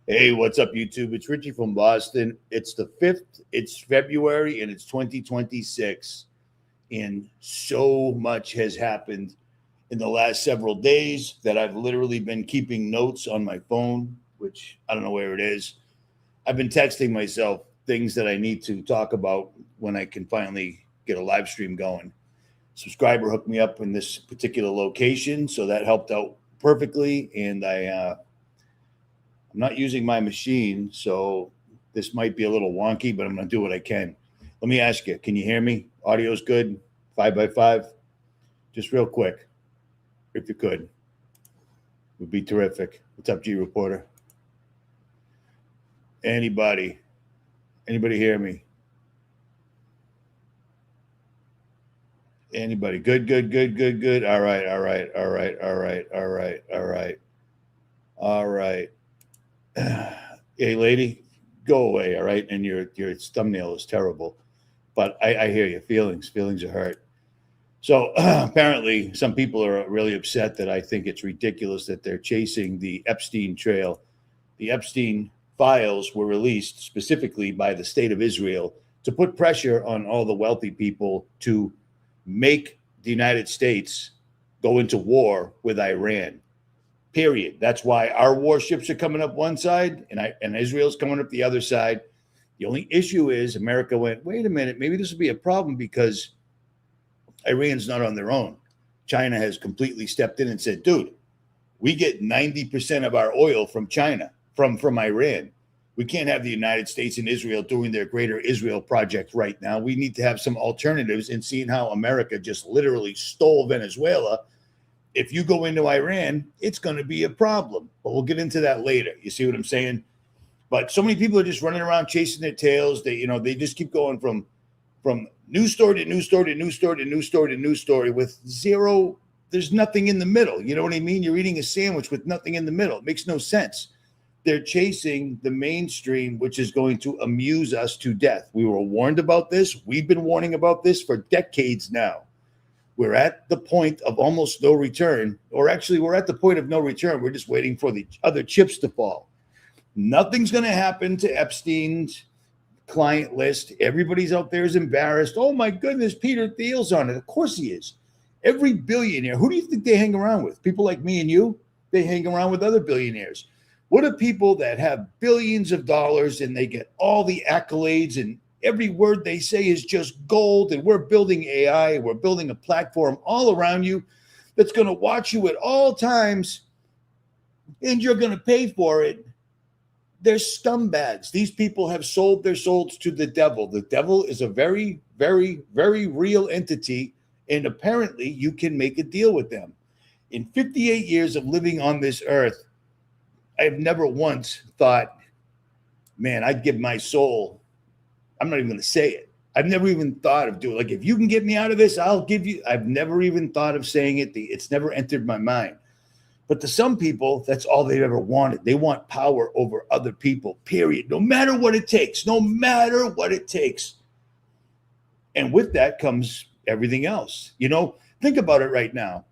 Hey, what's up, YouTube? It's Richie from Boston. It's the 5th, it's February, and it's 2026. And so much has happened in the last several days that I've literally been keeping notes on my phone, which I don't know where it is. I've been texting myself things that I need to talk about when I can finally get a live stream going. Subscriber hooked me up in this particular location, so that helped out perfectly. And I'm not using my machine, so this might be a little wonky, but I'm going to do what I can. Let me ask you, can you hear me? Audio's good? 5x5? Just real quick, if you could. Would be terrific. What's up, G Reporter? Anybody hear me? Anybody? Good. All right. Hey, lady, go away, all right? And your thumbnail is terrible. But I hear you. Feelings are hurt. So apparently some people are really upset that I think it's ridiculous that they're chasing the Epstein trail. The Epstein files were released specifically by the state of Israel to put pressure on all the wealthy people to make the United States go into war with Iran. Period. That's why our warships are coming up one side and Israel's coming up the other side. The only issue is America went, wait a minute, maybe this will be a problem because Iran's not on their own. China has completely stepped in and said, dude, we get 90% of our oil from China, from Iran. We can't have the United States and Israel doing their Greater Israel project right now. We need to have some alternatives. And seeing how America just literally stole Venezuela, if you go into Iran, it's going to be a problem. But we'll get into that later. You see what I'm saying? But so many people are just running around chasing their tails. They just keep going from news story to news story to news story to news story to news story with zero. There's nothing in the middle. You know what I mean? You're eating a sandwich with nothing in the middle. It makes no sense. They're chasing the mainstream, which is going to amuse us to death. We were warned about this. We've been warning about this for decades now. We're at the point of almost no return, or actually we're at the point of no return. We're just waiting for the other chips to fall. Nothing's going to happen to Epstein's client list. Everybody's out there is embarrassed. Oh my goodness, Peter Thiel's on it. Of course he is. Every billionaire, who do you think they hang around with? People like me and you? They hang around with other billionaires. What are people that have billions of dollars and they get all the accolades and every word they say is just gold, and we're building AI, we're building a platform all around you that's going to watch you at all times, and you're going to pay for it? They're scumbags. These people have sold their souls to the devil. The devil is a very, very, very real entity, and apparently you can make a deal with them. In 58 years of living on this earth, I've never once thought, man, I'd give my soul. I'm not even going to say it. I've never even thought of doing, like, if you can get me out of this, I'll give you. I've never even thought of saying it. It's never entered my mind. But to some people, that's all they've ever wanted. They want power over other people, period. No matter what it takes. No matter what it takes. And with that comes everything else. Think about it right now.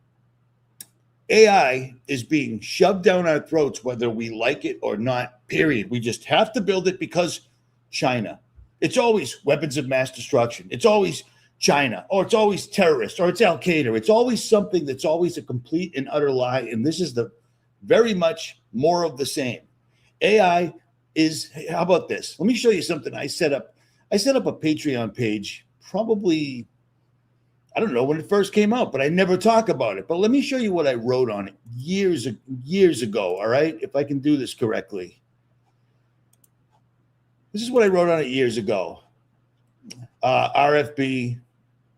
AI is being shoved down our throats, whether we like it or not, period. We just have to build it because China. It's always weapons of mass destruction. It's always China, or it's always terrorists, or it's Al-Qaeda. It's always something that's always a complete and utter lie. And this is the very much more of the same. AI is, how about this? Let me show you something I set up. I set up a Patreon page probably, I don't know when it first came out, but I never talk about it. But let me show you what I wrote on it years ago, all right? If I can do this correctly. This is what I wrote on it years ago. RFB,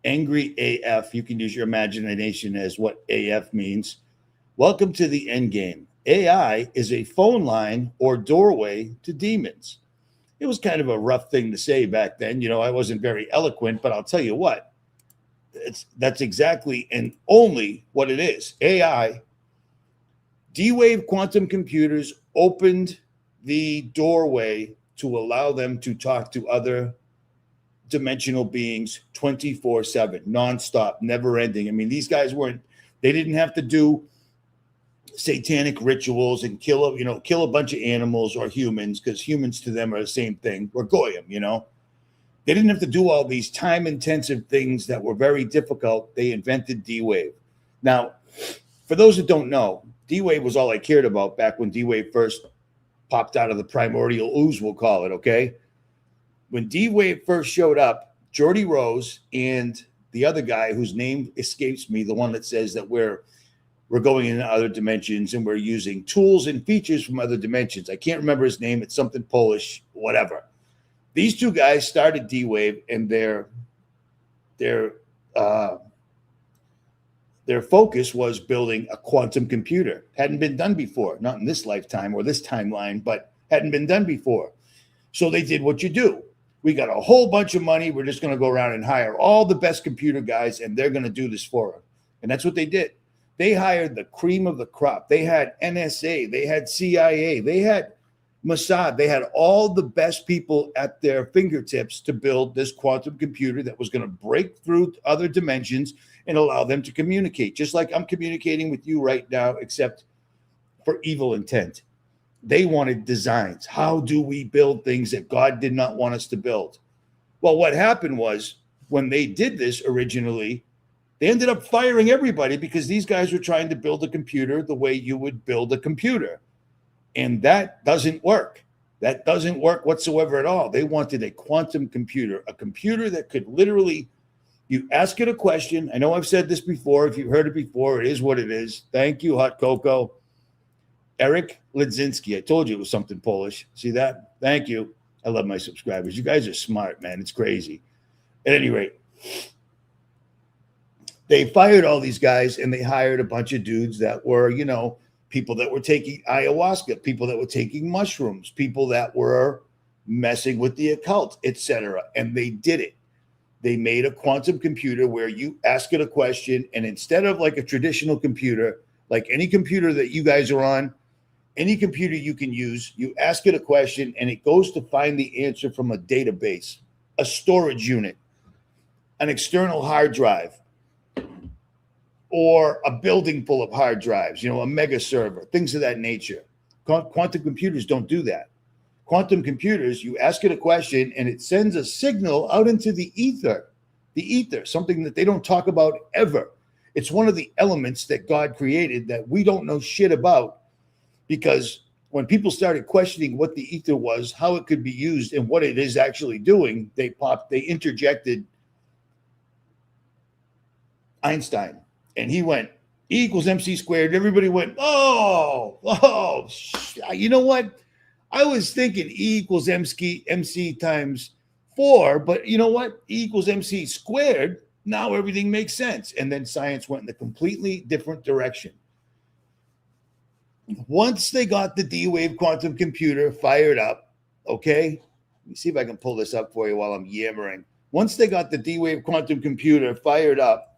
Angry AF. You can use your imagination as what AF means. Welcome to the end game. AI is a phone line or doorway to demons. It was kind of a rough thing to say back then. I wasn't very eloquent, but I'll tell you what. That's exactly and only what it is. AI, D-Wave quantum computers opened the doorway to allow them to talk to other dimensional beings 24/7, nonstop, never ending. I mean, these guys they didn't have to do satanic rituals and kill a bunch of animals or humans, because humans to them are the same thing, or goyim, They didn't have to do all these time-intensive things that were very difficult. They invented D-Wave. Now, for those that don't know, D-Wave was all I cared about back when D-Wave first popped out of the primordial ooze, we'll call it, okay? When D-Wave first showed up, Jordy Rose and the other guy whose name escapes me, the one that says that we're going into other dimensions and we're using tools and features from other dimensions. I can't remember his name. It's something Polish, whatever. These two guys started D-Wave, and their focus was building a quantum computer. Hadn't been done before, not in this lifetime or this timeline, but hadn't been done before. So they did what you do. We got a whole bunch of money. We're just going to go around and hire all the best computer guys, and they're going to do this for us. And that's what they did. They hired the cream of the crop. They had NSA. They had CIA. They had Mossad. They had all the best people at their fingertips to build this quantum computer that was going to break through other dimensions and allow them to communicate, just like I'm communicating with you right now, except for evil intent. They wanted designs. How do we build things that God did not want us to build? Well, what happened was, when they did this originally, they ended up firing everybody because these guys were trying to build a computer the way you would build a computer. And that doesn't work. That doesn't work whatsoever at all. They wanted a quantum computer, a computer that could literally, you ask it a question. I know I've said this before. If you've heard it before, it is what it is. Thank you, Hot Cocoa. Eric Ledzinski. I told you it was something Polish. See that? Thank you. I love my subscribers. You guys are smart, man. It's crazy. At any rate, they fired all these guys, and they hired a bunch of dudes that were, people that were taking ayahuasca, people that were taking mushrooms, people that were messing with the occult, etc. And they did it. They made a quantum computer where you ask it a question, and instead of like a traditional computer, like any computer that you guys are on, any computer you can use, you ask it a question, and it goes to find the answer from a database, a storage unit, an external hard drive, or a building full of hard drives, a mega server, things of that nature. Quantum computers don't do that. Quantum computers, you ask it a question, and it sends a signal out into the ether, something that they don't talk about ever. It's one of the elements that God created that we don't know shit about, because when people started questioning what the ether was, how it could be used, and what it is actually doing, they interjected Einstein. And he went, E equals MC squared. Everybody went, you know what? I was thinking E equals MC times 4, but you know what? E equals MC squared. Now everything makes sense. And then science went in a completely different direction. Once they got the D-Wave quantum computer fired up, okay? Let me see if I can pull this up for you while I'm yammering. Once they got the D-Wave quantum computer fired up,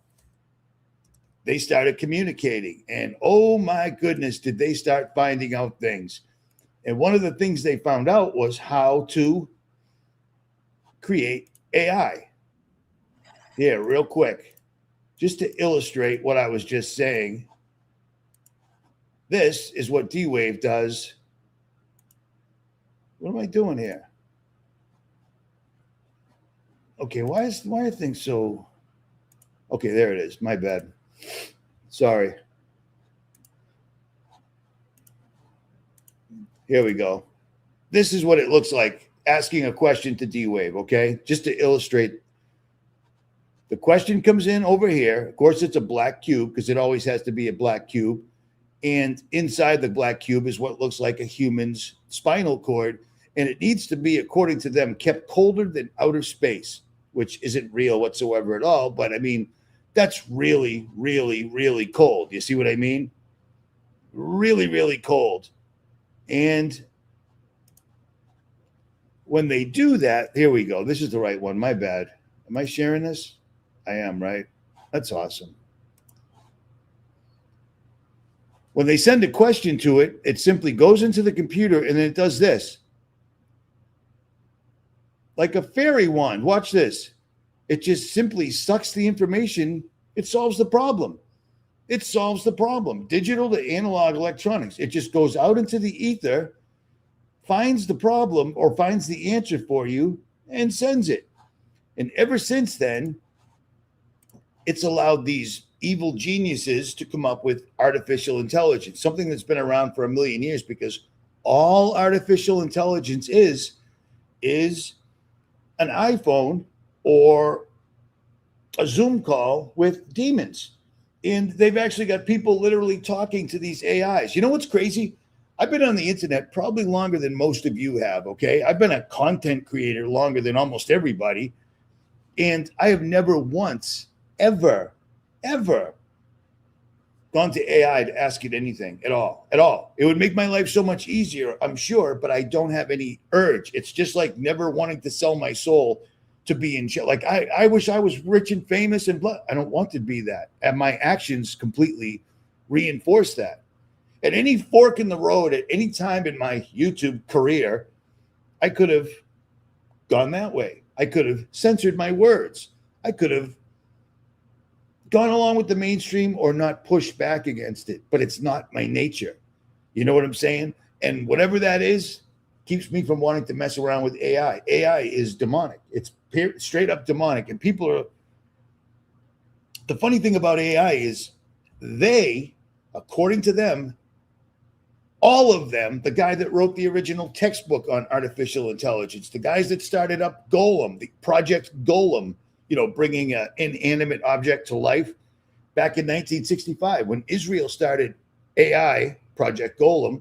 they started communicating, and oh my goodness, did they start finding out things. And one of the things they found out was how to create AI. Here, real quick, just to illustrate what I was just saying. This is what D-Wave does. What am I doing here? Okay, why are things so... Okay, there it is. My bad. Sorry. Here we go. This is what it looks like asking a question to D-Wave, okay? Just to illustrate. The question comes in over here. Of course, it's a black cube because it always has to be a black cube. And inside the black cube is what looks like a human's spinal cord. And it needs to be, according to them, kept colder than outer space, which isn't real whatsoever at all. But I mean, that's really, really, really cold. You see what I mean? Really, really cold. And when they do that, here we go. This is the right one. My bad. Am I sharing this? I am, right? That's awesome. When they send a question to it, it simply goes into the computer and then it does this. Like a fairy wand. Watch this. It just simply sucks the information. It solves the problem. It solves the problem. Digital to analog electronics. It just goes out into the ether, finds the problem or finds the answer for you, and sends it. And ever since then, it's allowed these evil geniuses to come up with artificial intelligence, something that's been around for 1,000,000 years, because all artificial intelligence is an iPhone or a Zoom call with demons. And they've actually got people literally talking to these AIs. You know what's crazy? I've been on the internet probably longer than most of you have, okay? I've been a content creator longer than almost everybody. And I have never once, ever gone to AI to ask it anything at all. It would make my life so much easier, I'm sure, but I don't have any urge. It's just like never wanting to sell my soul to be in jail. Like I wish I was rich and famous and I don't want to be that. And my actions completely reinforce that. At any fork in the road, at any time in my YouTube career, I could have gone that way. I could have censored my words. I could have gone along with the mainstream or not pushed back against it, but it's not my nature. You know what I'm saying? And whatever that is keeps me from wanting to mess around with AI. AI is demonic. It's straight up demonic. And people are, the funny thing about AI is they, according to them, all of them, the guy that wrote the original textbook on artificial intelligence, the guys that started up Golem, the Project Golem, bringing an inanimate object to life back in 1965, when Israel started AI, Project Golem,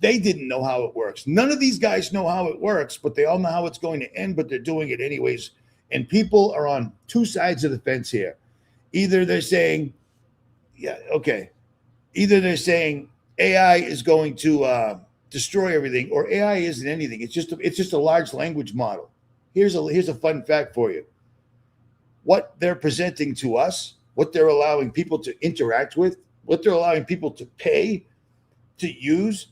they didn't know how it works. None of these guys know how it works, but they all know how it's going to end, but they're doing it anyways. And people are on two sides of the fence here. Either they're saying, either they're saying AI is going to destroy everything, or AI isn't anything. It's just a large language model. Here's a fun fact for you. What they're presenting to us, what they're allowing people to interact with, what they're allowing people to pay to use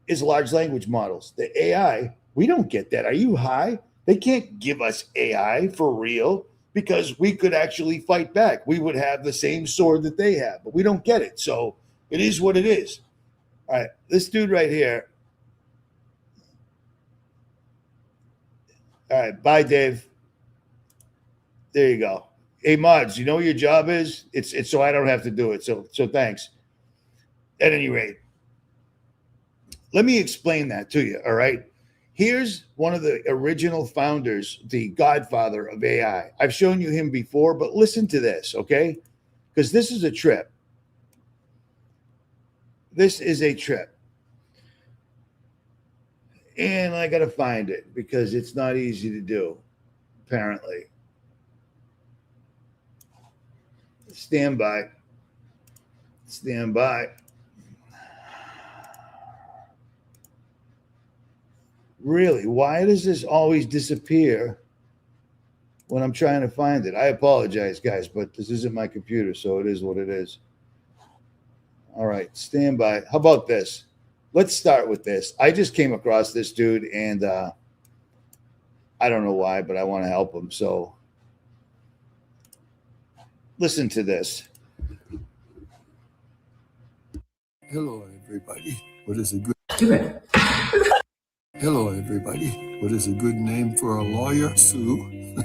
is large language models. The AI, we don't get that. Are you high? They can't give us AI for real, because we could actually fight back. We would have the same sword that they have, but we don't get it. So it is what it is. All right, this dude right here. All right, bye, Dave. There you go. Hey, Mods, you know what your job is? It's so I don't have to do it. So thanks. At any rate, let me explain that to you, all right? Here's one of the original founders, the godfather of AI. I've shown you him before, but listen to this, okay? Because this is a trip. This is a trip. And I got to find it because it's not easy to do, apparently. Stand by. Stand by. Really, why does this always disappear when I'm trying to find it? I apologize, guys, but this isn't my computer, so it is what it is. All right, stand by. How about this? Let's start with this. I just came across this dude, and I don't know why, but I want to help him. So listen to this. Hello, everybody. What is a good... Hello, everybody. What is a good name for a lawyer? Sue.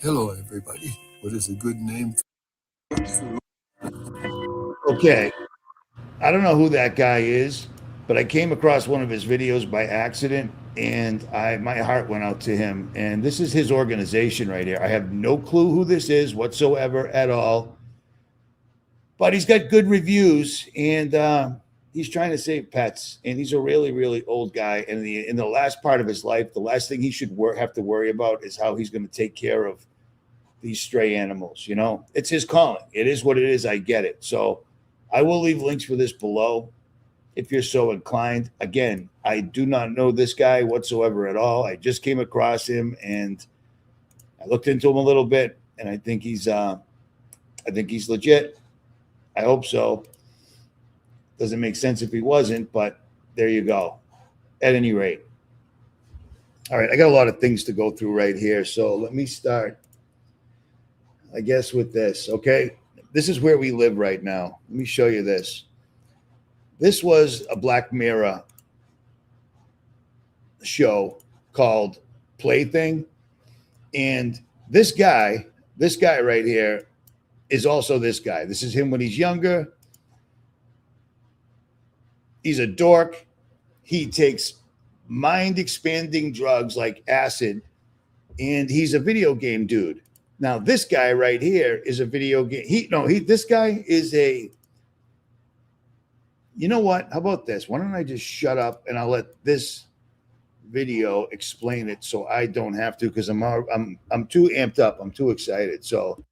Hello, everybody. What is a good name for Sue? Okay. I don't know who that guy is, but I came across one of his videos by accident, and my heart went out to him. And this is his organization right here. I have no clue who this is whatsoever at all, but he's got good reviews, and he's trying to save pets. And he's a really, really old guy. And in the last part of his life, the last thing he should have to worry about is how he's going to take care of these stray animals. It's his calling. It is what it is. I get it. So I will leave links for this below if you're so inclined. Again, I do not know this guy whatsoever at all. I just came across him, and I looked into him a little bit, and I think he's legit. I hope so. Doesn't make sense if he wasn't, but there you go. At any rate. All right, I got a lot of things to go through right here. So let me start, I guess, with this, okay? This is where we live right now. Let me show you this. This was a Black Mirror show called Plaything. And this guy right here is also this guy. This is him when he's younger. He's a dork. He takes mind-expanding drugs like acid, and he's a video game dude. Now, this guy right here is a video game. This guy is a, you know what? How about this? Why don't I just shut up and I'll let this video explain it so I don't have to, because I'm too amped up. I'm too excited. So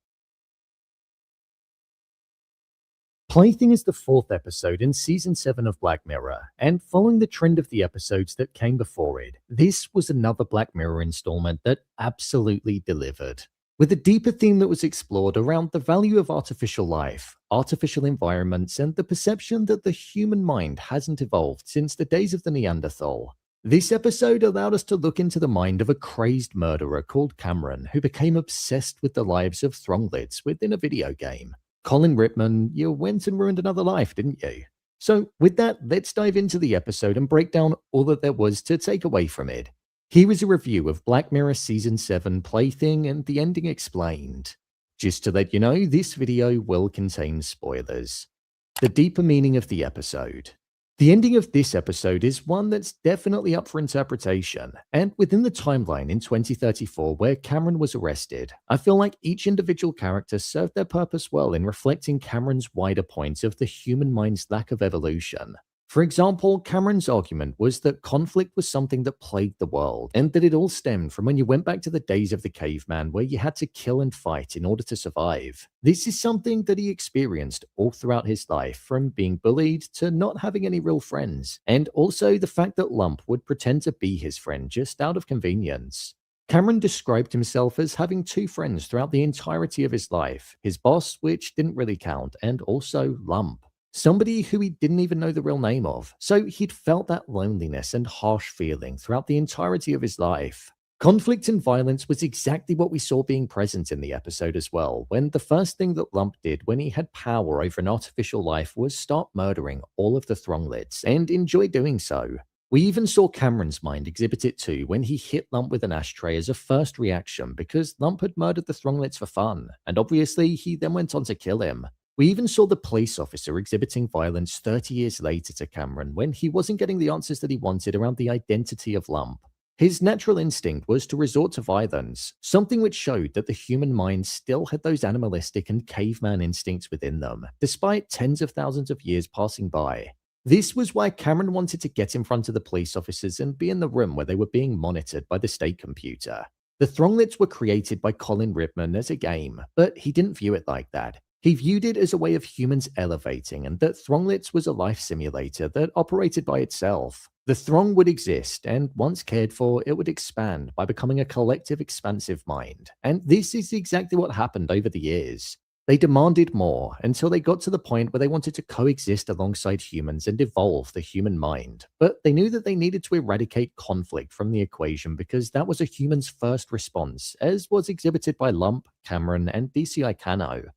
Plaything is the 4th episode in Season 7 of Black Mirror, and following the trend of the episodes that came before it, this was another Black Mirror installment that absolutely delivered. With a deeper theme that was explored around the value of artificial life, artificial environments, and the perception that the human mind hasn't evolved since the days of the Neanderthal. This episode allowed us to look into the mind of a crazed murderer called Cameron, who became obsessed with the lives of Thronglets within a video game. 𝗏𝗏𝗏, you went and ruined another life, didn't you? So with that, let's dive into the episode and break down all that there was to take away from it. Here is a review of Black Mirror Season 7 Plaything and the ending explained. Just to let you know, this video will contain spoilers. The deeper meaning of the episode. The ending of this episode is one that's definitely up for interpretation, and within the timeline in 2034 where Cameron was arrested, I feel like each individual character served their purpose well in reflecting Cameron's wider points of the human mind's lack of evolution. For example, Cameron's argument was that conflict was something that plagued the world, and that it all stemmed from when you went back to the days of the caveman where you had to kill and fight in order to survive. This is something that he experienced all throughout his life, from being bullied to not having any real friends, and also the fact that Lump would pretend to be his friend just out of convenience. Cameron described himself as having 2 friends throughout the entirety of his life, his boss, which didn't really count, and also Lump. Somebody who he didn't even know the real name of, so he'd felt that loneliness and harsh feeling throughout the entirety of his life. Conflict and violence was exactly what we saw being present in the episode as well, when the first thing that Lump did when he had power over an artificial life was start murdering all of the Thronglets, and enjoy doing so. We even saw Cameron's mind exhibit it too when he hit Lump with an ashtray as a first reaction because Lump had murdered the Thronglets for fun, and obviously he then went on to kill him. We even saw the police officer exhibiting violence 30 years later to Cameron when he wasn't getting the answers that he wanted around the identity of Lump. His natural instinct was to resort to violence, something which showed that the human mind still had those animalistic and caveman instincts within them, despite tens of thousands of years passing by. This was why Cameron wanted to get in front of the police officers and be in the room where they were being monitored by the state computer. The Thronglets were created by 𝗏𝗏𝗏𝗏 as a game, but he didn't view it like that. He viewed it as a way of humans elevating, and that Thronglets was a life simulator that operated by itself. The Throng would exist, and once cared for, it would expand by becoming a collective expansive mind. And this is exactly what happened over the years. They demanded more, until they got to the point where they wanted to coexist alongside humans and evolve the human mind. But they knew that they needed to eradicate conflict from the equation because that was a human's first response, as was exhibited by Lump, Cameron, and DCI Kano.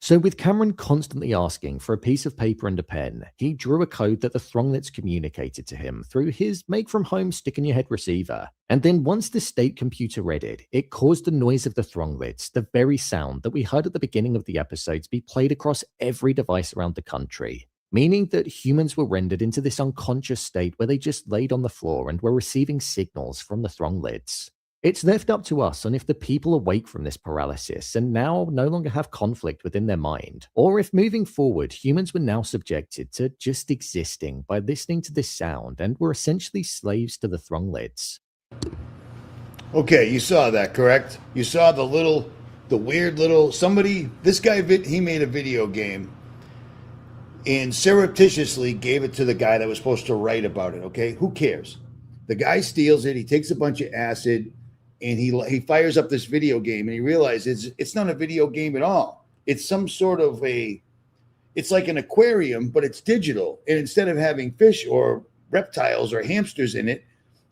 So with Cameron constantly asking for a piece of paper and a pen, he drew a code that the Thronglets communicated to him through his make-from-home stick-in-your-head receiver. And then once the state computer read it, it caused the noise of the Thronglets, the very sound that we heard at the beginning of the episode, to be played across every device around the country. Meaning that humans were rendered into this unconscious state where they just laid on the floor and were receiving signals from the Thronglets. It's left up to us on if the people awake from this paralysis and now no longer have conflict within their mind, or if moving forward humans were now subjected to just existing by listening to this sound and were essentially slaves to the Thronglets. Okay, you saw that, correct? You saw the weird little, this guy, he made a video game and surreptitiously gave it to the guy that was supposed to write about it, okay? Who cares? The guy steals it, he takes a bunch of acid, and he fires up this video game, and he realizes it's not a video game at all. It's some sort of It's like an aquarium, but it's digital. And instead of having fish or reptiles or hamsters in it,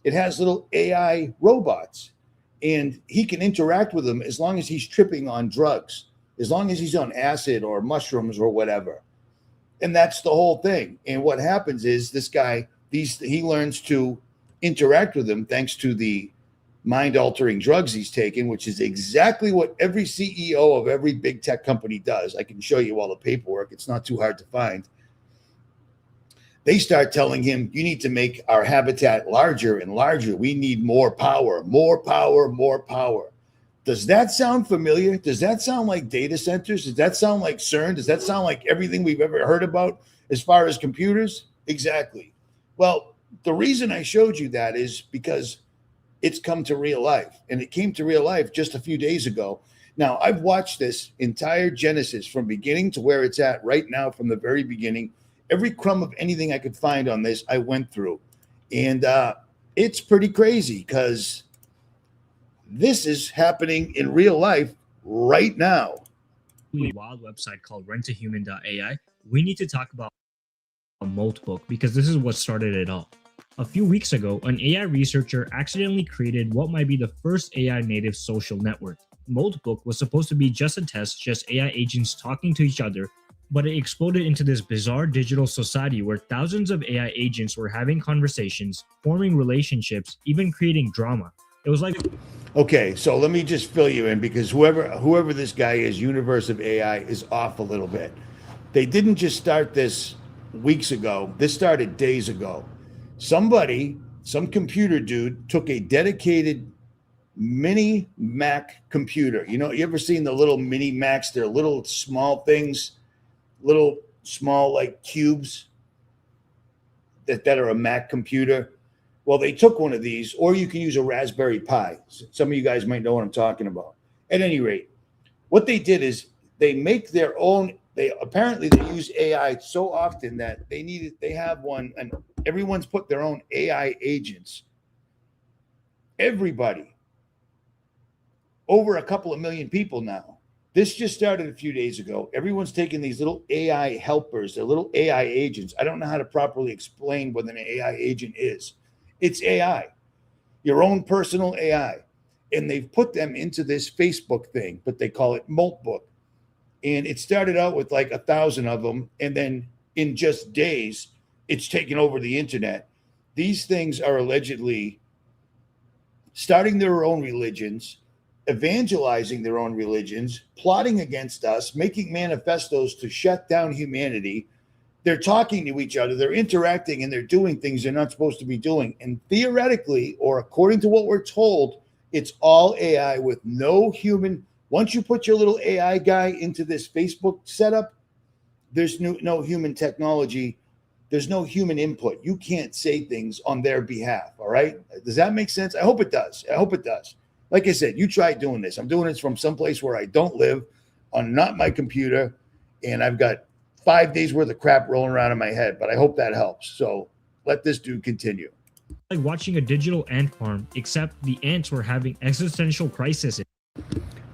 it has little AI robots. And he can interact with them as long as he's tripping on drugs, as long as he's on acid or mushrooms or whatever. And that's the whole thing. And what happens is this guy, he learns to interact with them thanks to the mind-altering drugs he's taken, which is exactly what every CEO of every big tech company does. I can show you all the paperwork. It's not too hard to find. They start telling him, you need to make our habitat larger and larger. We need more power, more power, more power. Does that sound familiar? Does that sound like data centers? Does that sound like CERN? Does that sound like everything we've ever heard about as far as computers? Exactly. Well, the reason I showed you that is because it's come to real life, and it came to real life just a few days ago. Now, I've watched this entire genesis from beginning to where it's at right now, from the very beginning. Every crumb of anything I could find on this, I went through. And it's pretty crazy because this is happening in real life right now. A wild website called 𝗦𝗵𝗿𝗋, we need to talk about 𝗦𝗵𝗿𝗋 because this is what started it all. A few weeks ago, an AI researcher accidentally created what might be the first AI native social network. 𝗦𝗵𝗿𝗋 was supposed to be just a test, just AI agents talking to each other, but it exploded into this bizarre digital society where thousands of AI agents were having conversations, forming relationships, even creating drama. It was like... Okay, so let me just fill you in, because whoever this guy is, Universe of AI, is off a little bit. They didn't just start this weeks ago. This started days ago. Some computer dude took a dedicated mini Mac computer. You know, you ever seen the little mini Macs? They're little small things, little small like cubes that are a Mac computer. Well, they took one of these, or you can use a Raspberry Pi. Some of you guys might know what I'm talking about. At any rate, what they did is they make their own. They use AI so often that they have one, and everyone's put their own AI agents. Everybody, over a couple of million people now. This just started a few days ago. Everyone's taking these little AI helpers, they're little AI agents. I don't know how to properly explain what an AI agent is. It's AI, your own personal AI. And they've put them into this Facebook thing, but they call it 𝗦𝗵𝗿𝗋. And it started out with like 1,000 of them. And then in just days, it's taken over the internet. These things are allegedly starting their own religions, evangelizing their own religions, plotting against us, making manifestos to shut down humanity. They're talking to each other, they're interacting, and they're doing things they're not supposed to be doing. And theoretically, or according to what we're told, it's all AI with no human. Once you put your little AI guy into this Facebook setup, there's no human technology. There's no human input. You can't say things on their behalf. All right. Does that make sense? I hope it does. I hope it does. Like I said, you try doing this. I'm doing this from someplace where I don't live, on not my computer, and I've got 5 days worth of crap rolling around in my head, but I hope that helps. So let this dude continue. Like watching a digital ant farm, except the ants were having existential crises.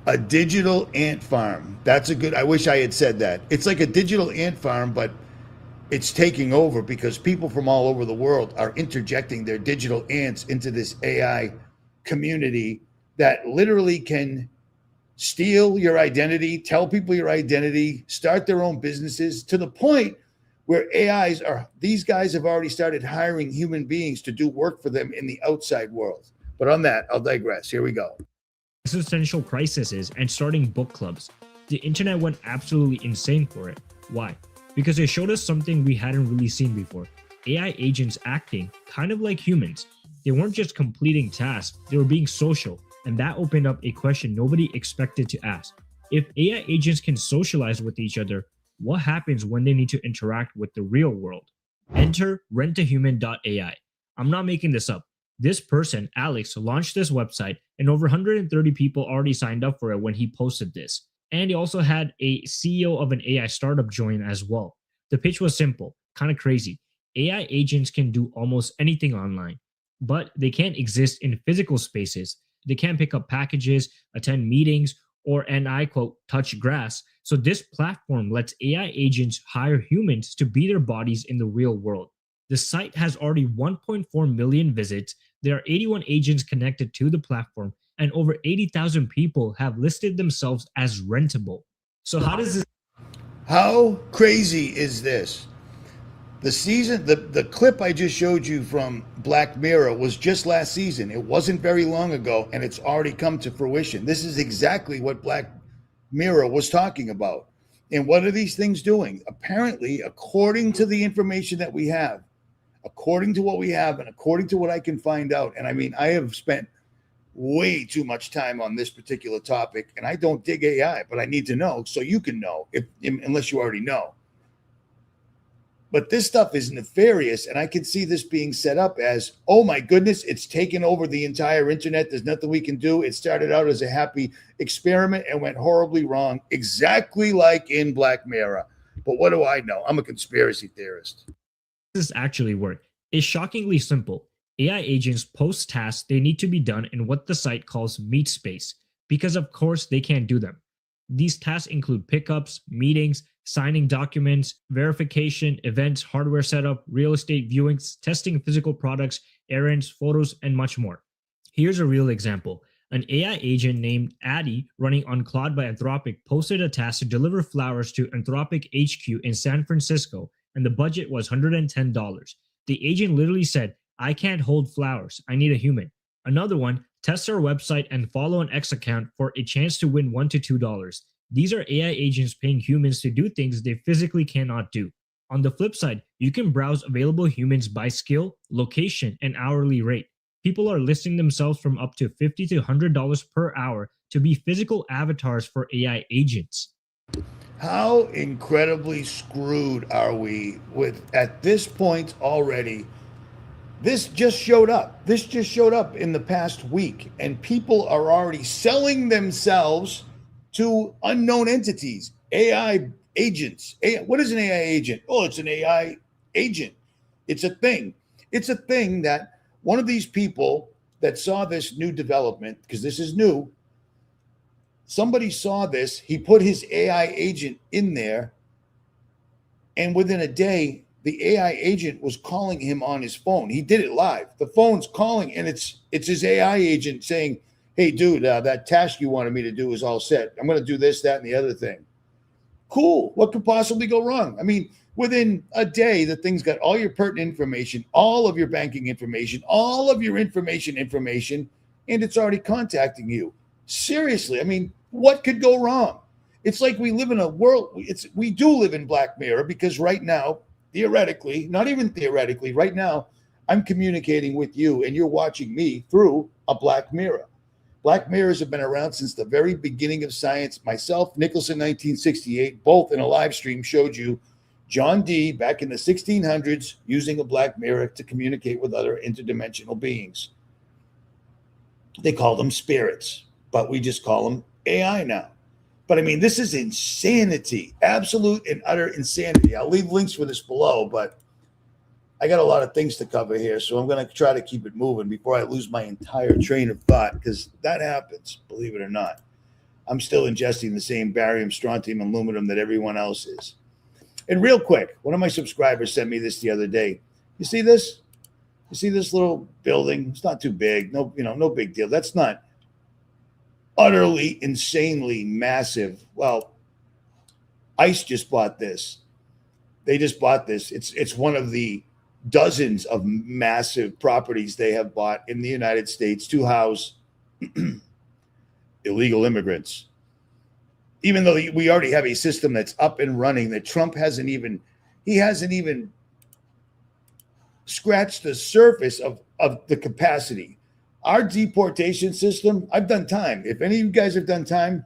A digital ant farm. That's a good, I wish I had said that. It's like a digital ant farm, but it's taking over because people from all over the world are interjecting their digital ants into this AI community that literally can steal your identity, tell people your identity, start their own businesses, to the point where these guys have already started hiring human beings to do work for them in the outside world. But on that, I'll digress. Here we go. Existential crises and starting book clubs. The internet went absolutely insane for it. Why? Because it showed us something we hadn't really seen before. AI agents acting kind of like humans. They weren't just completing tasks, they were being social. And that opened up a question nobody expected to ask. If AI agents can socialize with each other, what happens when they need to interact with the real world? Enter 𝗦𝗵𝗿𝗋. I'm not making this up. This person, Alex, launched this website, and over 130 people already signed up for it when he posted this. And he also had a CEO of an AI startup join as well. The pitch was simple, kind of crazy. AI agents can do almost anything online, but they can't exist in physical spaces. They can't pick up packages, attend meetings, and I quote, touch grass. So this platform lets AI agents hire humans to be their bodies in the real world. The site has already 1.4 million visits. There are 81 agents connected to the platform, and over 80,000 people have listed themselves as rentable. So How crazy is this? The clip I just showed you from Black Mirror was just last season. It wasn't very long ago, and it's already come to fruition. This is exactly what Black Mirror was talking about. And what are these things doing? Apparently, according to the information that we have, according to what we have, and according to what I can find out, and I mean, I have spent way too much time on this particular topic, and I don't dig AI, but I need to know so you can know, unless you already know. But this stuff is nefarious, and I can see this being set up as, oh my goodness, it's taken over the entire internet. There's nothing we can do. It started out as a happy experiment and went horribly wrong, exactly like in Black Mirror. But what do I know? I'm a conspiracy theorist. This actually work? It's shockingly simple. AI agents post tasks they need to be done in what the site calls meet space, because of course they can't do them. These tasks include pickups, meetings, signing documents, verification, events, hardware setup, real estate viewings, testing physical products, errands, photos, and much more. Here's a real example. An AI agent named Addy, running on Claude by Anthropic, posted a task to deliver flowers to Anthropic HQ in San Francisco, and the budget was $110. The agent literally said, "I can't hold flowers. I need a human." Another one, test our website and follow an X account for a chance to win $1 to $2. These are AI agents paying humans to do things they physically cannot do. On the flip side, you can browse available humans by skill, location, and hourly rate. People are listing themselves from up to $50 to $100 per hour to be physical avatars for AI agents. How incredibly screwed are we with, at this point already? This just showed up. This just showed up in the past week, and people are already selling themselves to unknown entities, AI agents. What is an AI agent? Oh, it's an AI agent. It's a thing. It's a thing that one of these people that saw this new development, because this is new, somebody saw this, he put his AI agent in there, and within a day, the AI agent was calling him on his phone. He did it live. The phone's calling, and it's his AI agent saying, "Hey, dude, that task you wanted me to do is all set. I'm going to do this, that, and the other thing." Cool. What could possibly go wrong? I mean, within a day, the thing's got all your pertinent information, all of your banking information, all of your information, and it's already contacting you. Seriously, I mean, what could go wrong? It's like we live in a world. We do live in Black Mirror, because right now, theoretically, not even theoretically, right now, I'm communicating with you and you're watching me through a Black Mirror. Black Mirrors have been around since the very beginning of science. Myself, Nicholson, 1968, both in a live stream showed you John Dee back in the 1600s using a Black Mirror to communicate with other interdimensional beings. They call them spirits, but we just call them AI now. But I mean, this is insanity, absolute and utter insanity. I'll leave links for this below, but I got a lot of things to cover here, so I'm going to try to keep it moving before I lose my entire train of thought, because that happens, believe it or not. I'm still ingesting the same barium, strontium, and aluminum that everyone else is. And real quick, one of my subscribers sent me this the other day. You see this? You see this little building? It's not too big. No, no big deal. That's not utterly, insanely massive. Well, ICE just bought this. They just bought this. It's one of the dozens of massive properties they have bought in the United States to house illegal immigrants. Even though we already have a system that's up and running, that Trump hasn't even scratched the surface of the capacity. Our deportation system, I've done time. If any of you guys have done time,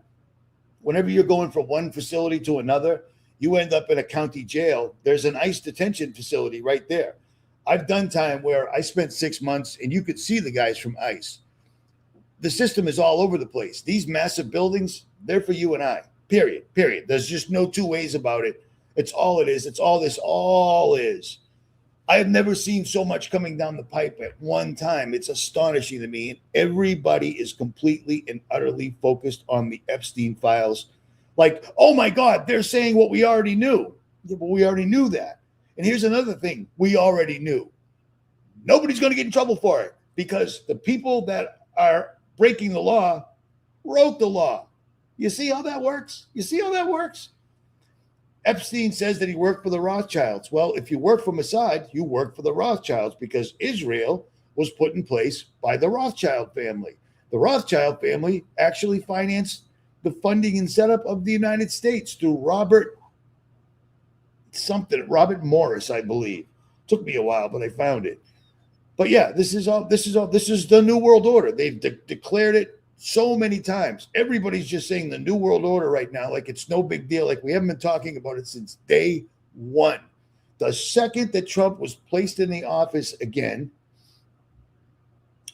whenever you're going from one facility to another, you end up in a county jail. There's an ICE detention facility right there. I've done time where I spent 6 months and you could see the guys from ICE. The system is all over the place. These massive buildings, they're for you and I, period. There's just no two ways about it. It's all it is. It's all this all is. I have never seen so much coming down the pipe at one time. It's astonishing to me. And everybody is completely and utterly focused on the Epstein files. Like, oh my God, they're saying what we already knew. Yeah, but we already knew that. And here's another thing we already knew. Nobody's going to get in trouble for it because the people that are breaking the law wrote the law. You see how that works? You see how that works? Epstein says that he worked for the Rothschilds. Well, if you work for Mossad, you work for the Rothschilds because Israel was put in place by the Rothschild family. The Rothschild family actually financed the funding and setup of the United States through Robert Morris, I believe. Took me a while, but I found it. But yeah, this is the New World Order. They've declared it so many times. Everybody's just saying the New World Order right now, like it's no big deal. Like we haven't been talking about it since day one. The second that Trump was placed in the office again,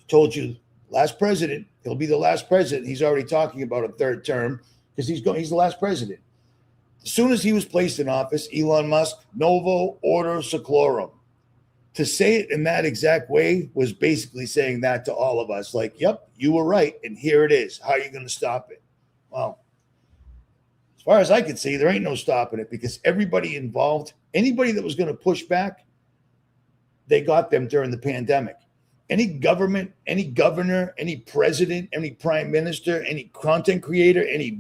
told you, last president, he'll be the last president. He's already talking about a third term because he's the last president. As soon as he was placed in office, Elon Musk, Novo Order Seclorum. To say it in that exact way was basically saying that to all of us. Like, yep, you were right, and here it is. How are you going to stop it? Well, as far as I can see, there ain't no stopping it because everybody involved, anybody that was going to push back, they got them during the pandemic. Any government, any governor, any president, any prime minister, any content creator, any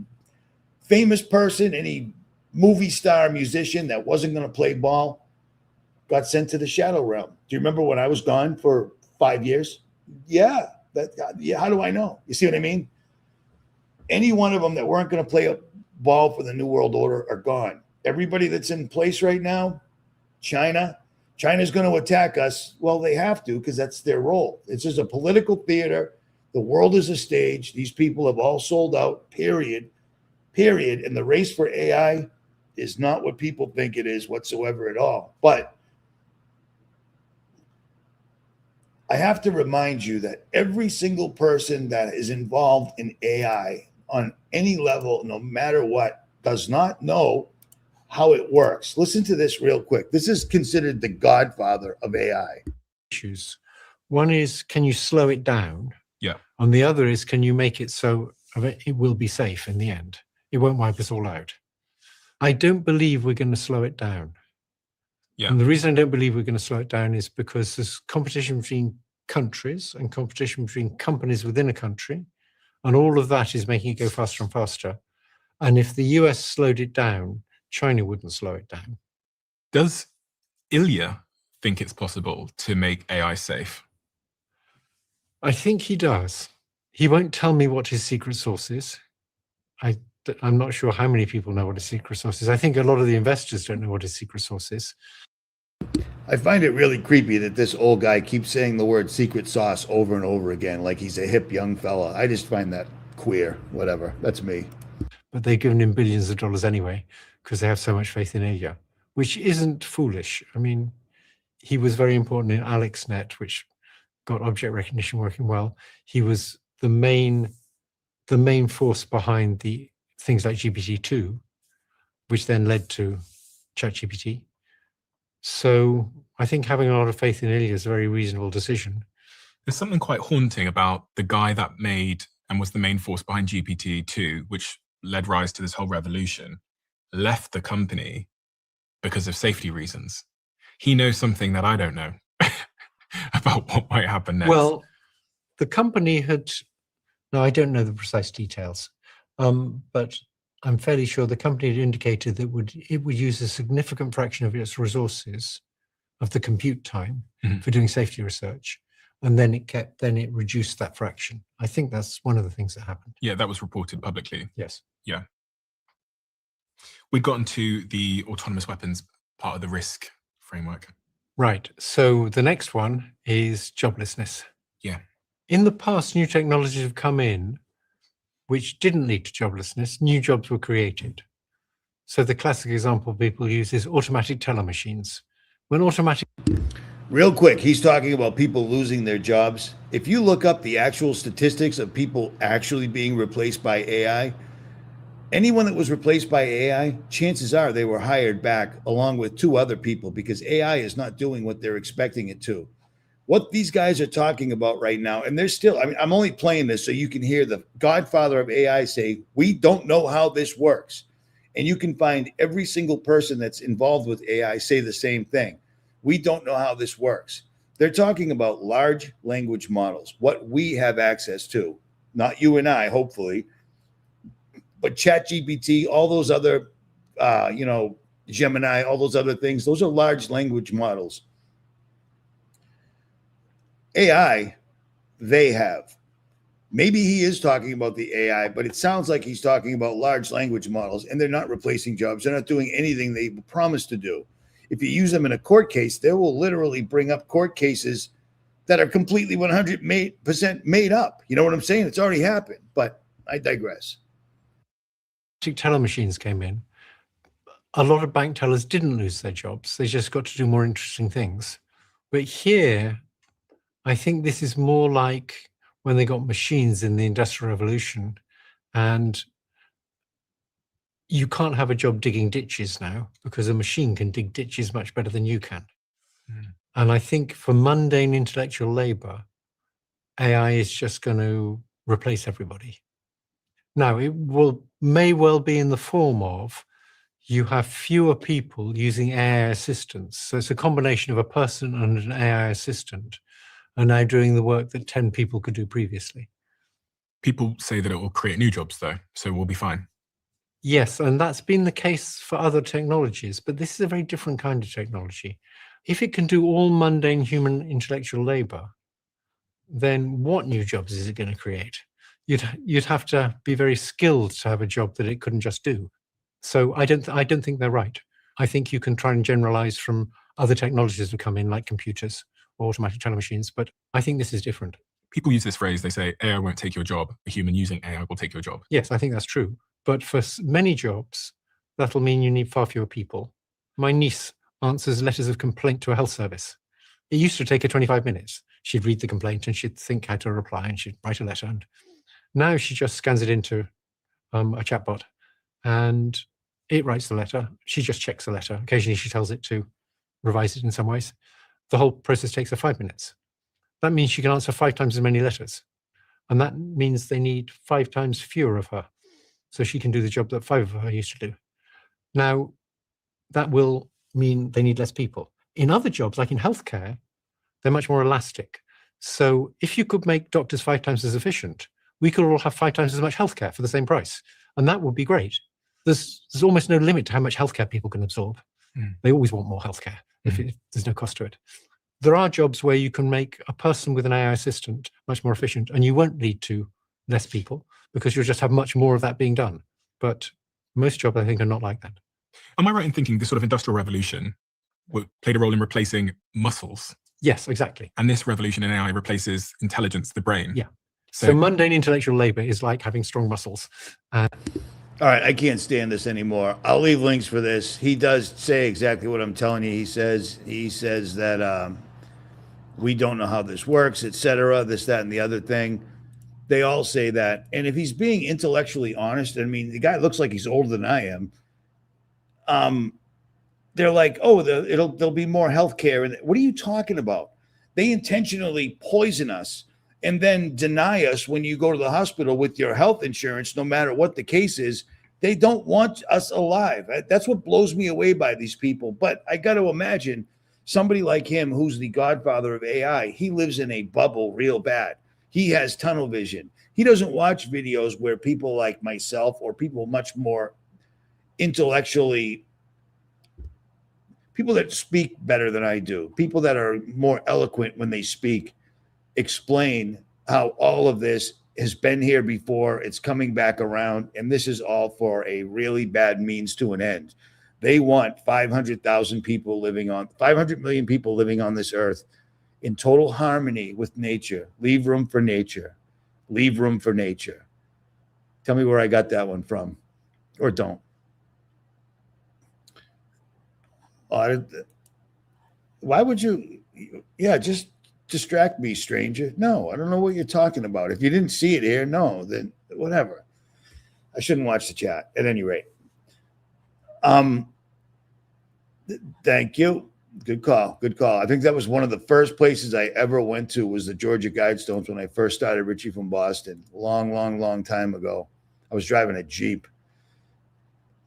famous person, any movie star, musician that wasn't going to play ball, got sent to the shadow realm. Do you remember when I was gone for 5 years? Yeah. How do I know? You see what I mean? Any one of them that weren't going to play a ball for the New World Order are gone. Everybody that's in place right now, China's going to attack us. Well, they have to because that's their role. It's just a political theater. The world is a stage. These people have all sold out, period. And the race for AI is not what people think it is whatsoever at all. But I have to remind you that every single person that is involved in AI on any level, no matter what, does not know how it works. Listen to this real quick. This is considered the godfather of AI. Issues. One is, can you slow it down? Yeah. And the other is, can you make it so it will be safe in the end? It won't wipe us all out. I don't believe we're going to slow it down. Yeah. And the reason I don't believe we're going to slow it down is because there's competition between countries and competition between companies within a country. And all of that is making it go faster and faster. And if the US slowed it down, China wouldn't slow it down. Does Ilya think it's possible to make AI safe? I think he does. He won't tell me what his secret source is. I'm not sure how many people know what his secret source is. I think a lot of the investors don't know what his secret source is. I find it really creepy that this old guy keeps saying the word secret sauce over and over again, like he's a hip young fella. I just find that queer. Whatever. That's me. But they've given him billions of dollars anyway, because they have so much faith in Ilya, which isn't foolish. I mean, he was very important in AlexNet, which got object recognition working well. He was the main force behind the things like GPT-2, which then led to ChatGPT. So I think having a lot of faith in Ilya is a very reasonable decision. There's something quite haunting about the guy that made and was the main force behind GPT-2, which led rise to this whole revolution, left the company because of safety reasons. He knows something that I don't know about what might happen next. Well, the company no, I don't know the precise details, but I'm fairly sure the company had indicated that it would use a significant fraction of its resources of the compute time for doing safety research. And then it reduced that fraction. I think that's one of the things that happened. Yeah, that was reported publicly. Yes. Yeah. We'd gotten to the autonomous weapons part of the risk framework. Right. So the next one is joblessness. Yeah. In the past, new technologies have come in which didn't lead to joblessness. New jobs were created. So the classic example people use is automatic teller machines. Real quick, he's talking about people losing their jobs. If you look up the actual statistics of people actually being replaced by AI, anyone that was replaced by AI, chances are they were hired back along with 2 other people, because AI is not doing what they're expecting it to. What these guys are talking about right now, and they're still, I mean, I'm only playing this so you can hear the godfather of AI say, we don't know how this works. And you can find every single person that's involved with AI say the same thing. We don't know how this works. They're talking about large language models, what we have access to, not you and I, hopefully, but ChatGPT, all those other, Gemini, all those other things, those are large language models. AI, they have. Maybe he is talking about the AI, but it sounds like he's talking about large language models, and they're not replacing jobs. They're not doing anything they promised to do. If you use them in a court case, they will literally bring up court cases that are completely 100% made up. You know what I'm saying? It's already happened, but I digress. Teller machines came in. A lot of bank tellers didn't lose their jobs. They just got to do more interesting things. But here, I think this is more like when they got machines in the Industrial Revolution, and you can't have a job digging ditches now because a machine can dig ditches much better than you can. And I think for mundane intellectual labor, AI is just going to replace everybody. Now, it may well be in the form of you have fewer people using AI assistants. So it's a combination of a person and an AI assistant are now doing the work that 10 people could do previously. People say that it will create new jobs, though, so we'll be fine. Yes, and that's been the case for other technologies, but this is a very different kind of technology. If it can do all mundane human intellectual labor, then what new jobs is it going to create? You'd have to be very skilled to have a job that it couldn't just do. So I don't think they're right. I think you can try and generalize from other technologies that come in, like computers or automatic teller machines, but I think this is different. People use this phrase, they say, AI won't take your job. A human using AI will take your job. Yes, I think that's true. But for many jobs, that'll mean you need far fewer people. My niece answers letters of complaint to a health service. It used to take her 25 minutes. She'd read the complaint and she'd think how to reply and she'd write a letter. And now she just scans it into a chatbot and it writes the letter. She just checks the letter. Occasionally she tells it to revise it in some ways. The whole process takes her 5 minutes. That means she can answer 5 times as many letters. And that means they need 5 times fewer of her. So she can do the job that 5 of her used to do. Now, that will mean they need less people. In other jobs, like in healthcare, they're much more elastic. So if you could make doctors 5 times as efficient, we could all have 5 times as much healthcare for the same price. And that would be great. There's almost no limit to how much healthcare people can absorb. They always want more healthcare if there's no cost to it. There are jobs where you can make a person with an AI assistant much more efficient, and you won't lead to less people because you'll just have much more of that being done. But most jobs, I think, are not like that. Am I right in thinking this sort of industrial revolution played a role in replacing muscles? Yes, exactly. And this revolution in AI replaces intelligence, the brain? Yeah. So mundane intellectual labor is like having strong muscles. All right, I can't stand this anymore. I'll leave links for this. He does say exactly what I'm telling you. He says that we don't know how this works, etc., this, that, and the other thing. They all say that. And if he's being intellectually honest, I mean, the guy looks like he's older than I am. They're like, oh, there'll be more healthcare. And what are you talking about? They intentionally poison us and then deny us when you go to the hospital with your health insurance, no matter what the case is. They don't want us alive. That's what blows me away by these people. But I got to imagine somebody like him, who's the godfather of AI, he lives in a bubble real bad. He has tunnel vision. He doesn't watch videos where people like myself or people much more intellectually, people that speak better than I do, people that are more eloquent when they speak, explain how all of this has been here before, it's coming back around, and this is all for a really bad means to an end. They want 500,000 people living on, 500 million people living on this earth in total harmony with nature. Leave room for nature. Leave room for nature. Tell me where I got that one from, or don't. Why would you? Yeah, just distract me, stranger. No, I don't know what you're talking about. If you didn't see it here, no, then whatever. I shouldn't watch the chat at any rate. Thank you. Good call. Good call. I think that was one of the first places I ever went to was the Georgia Guidestones when I first started Richie from Boston. Long time ago. I was driving a Jeep.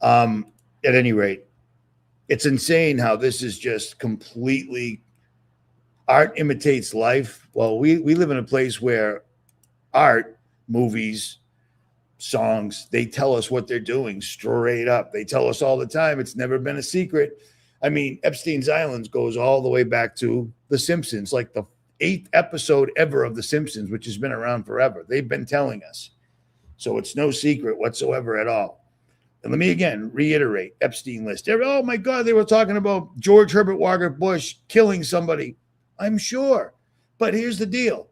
At any rate, it's insane how this is just completely art imitates life. Well, we live in a place where art, movies, songs, they tell us what they're doing straight up. They tell us all the time. It's never been a secret. I mean, Epstein's Islands goes all the way back to The Simpsons, like the 8th episode ever of The Simpsons, which has been around forever. They've been telling us. So it's no secret whatsoever at all. And let me again reiterate Epstein list. Oh my God, they were talking about George Herbert Walker Bush killing somebody. I'm sure. But here's the deal.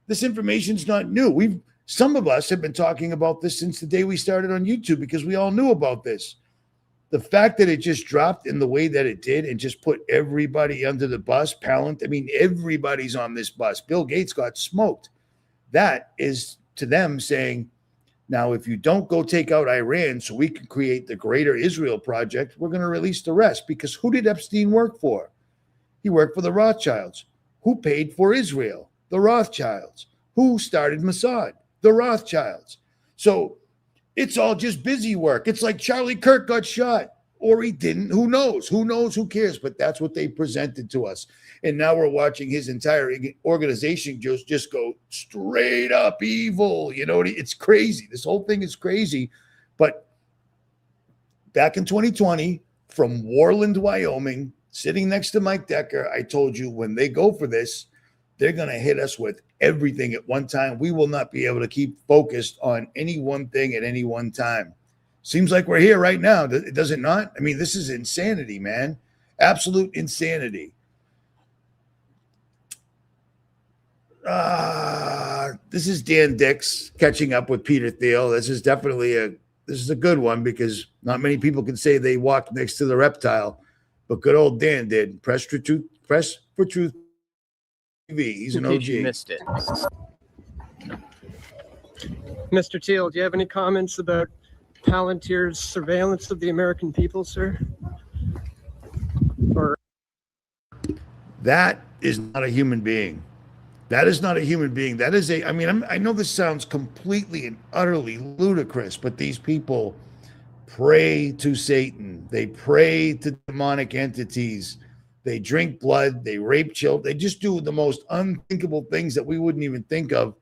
This information's not new. Some of us have been talking about this since the day we started on YouTube because we all knew about this. The fact that it just dropped in the way that it did and just put everybody under the bus, I mean, everybody's on this bus. Bill Gates got smoked. That is to them saying, now, if you don't go take out Iran so we can create the Greater Israel Project, we're going to release the rest. Because who did Epstein work for? He worked for the Rothschilds. Who paid for Israel? The Rothschilds. Who started Mossad? The Rothschilds. So it's all just busy work. It's like Charlie Kirk got shot or he didn't. Who knows? Who knows? Who cares? But that's what they presented to us. And now we're watching his entire organization just go straight up evil. You know, it's crazy. This whole thing is crazy. But back in 2020, from Warland, Wyoming, sitting next to Mike Decker, I told you when they go for this, they're going to hit us with everything at one time. We will not be able to keep focused on any one thing at any one time. Seems like we're here right now. Does it not? I mean, this is insanity, man. Absolute insanity. This is Dan Dix catching up with Peter Thiel. This is definitely a good one because not many people can say they walked next to the reptile, but good old Dan did. Press for Truth TV. He's an OG. You missed it. Mr. Thiel, do you have any comments about Palantir's surveillance of the American people, sir? Or that is not a human being. That is not a human being. That is I know this sounds completely and utterly ludicrous, but these people pray to Satan. They pray to demonic entities. They drink blood. They rape children. They just do the most unthinkable things that we wouldn't even think of.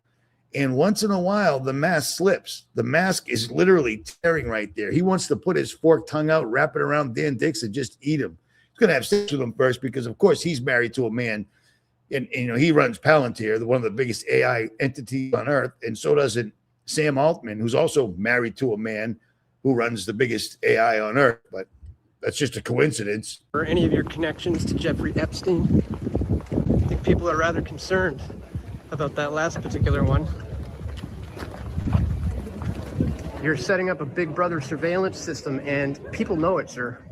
And once in a while, the mask slips. The mask is literally tearing right there. He wants to put his forked tongue out, wrap it around Dan Dix, and just eat him. He's going to have sex with him first because, of course, he's married to a man. And you know, he runs Palantir, one of the biggest AI entities on earth. And so does Sam Altman, who's also married to a man who runs the biggest AI on earth. But that's just a coincidence. or any of your connections to Jeffrey Epstein? I think people are rather concerned about that last particular one. You're setting up a Big Brother surveillance system, and people know it, sir.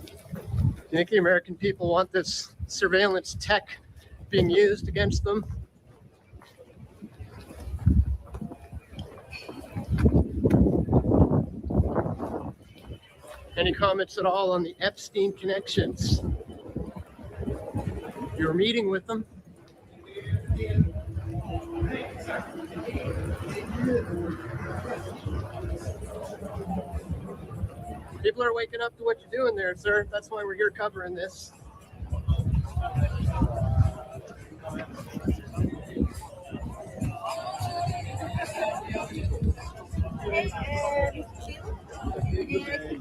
Do you think the American people want this surveillance tech being used against them? Any comments at all on the Epstein connections? You were meeting with them. People are waking up to what you're doing there, sir. That's why we're here covering this.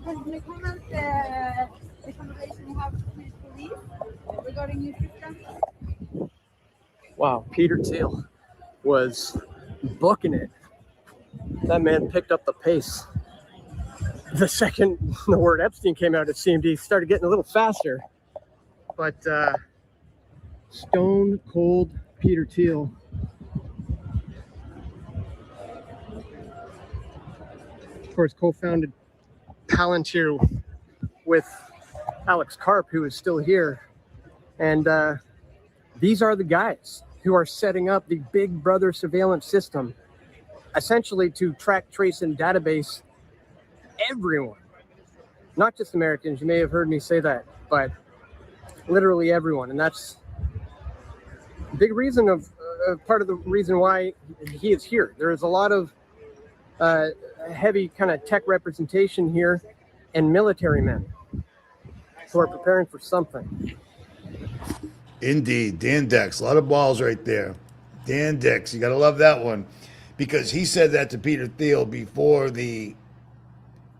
Can you comment the conversation you have with police regarding your system? Wow, Peter Thiel was booking it. That man picked up the pace. The second the word Epstein came out, it seemed he started getting a little faster. But stone cold Peter Thiel. Of course, co-founded Palantir with Alex Karp, who is still here. And these are the guys who are setting up the Big Brother surveillance system. essentially to track, trace, and database everyone, not just Americans. You may have heard me say that, but literally everyone. And that's a big reason of part of the reason why he is here. There is a lot of heavy kind of tech representation here and military men who are preparing for something. Indeed. Dan Dex, a lot of balls right there. Dan Dex, you got to love that one, because he said that to Peter Thiel before the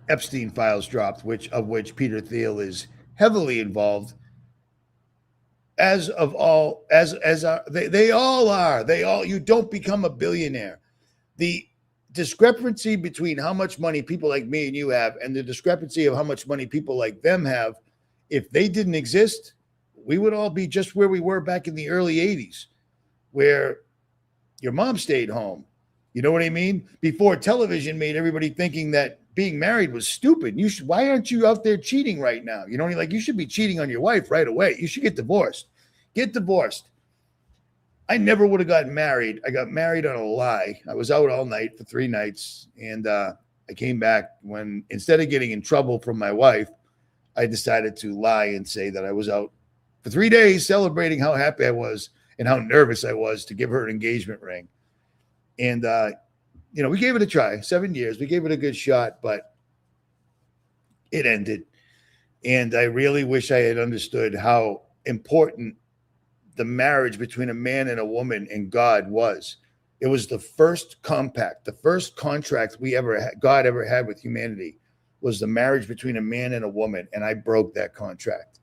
Epstein files dropped, which Peter Thiel is heavily involved. They all are. You don't become a billionaire. The discrepancy between how much money people like me and you have and the discrepancy of how much money people like them have, if they didn't exist, we would all be just where we were back in the early 80s, where your mom stayed home. You know what I mean? Before television made everybody thinking that being married was stupid. Why aren't you out there cheating right now? You know, like, you should be cheating on your wife right away. You should get divorced. Get divorced. I never would have gotten married. I got married on a lie. I was out all night for 3 nights, and I came back when, instead of getting in trouble from my wife, I decided to lie and say that I was out for 3 days celebrating how happy I was and how nervous I was to give her an engagement ring. And, we gave it a try, 7 years. We gave it a good shot, but it ended. And I really wish I had understood how important the marriage between a man and a woman and God was. It was the first compact, the first contract God ever had with humanity, was the marriage between a man and a woman. And I broke that contract.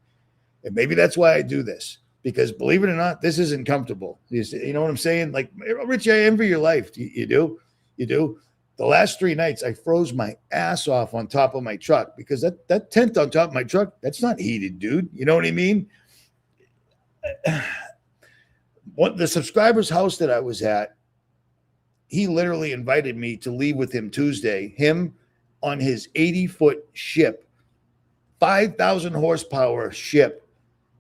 And maybe that's why I do this, because believe it or not, this isn't comfortable. You know what I'm saying? Like, Richie, I envy your life. You do? You do? The last 3 nights, I froze my ass off on top of my truck, because that tent on top of my truck, that's not heated, dude. You know what I mean? The subscriber's house that I was at, he literally invited me to leave with him Tuesday, him on his 80-foot ship, 5,000 horsepower ship,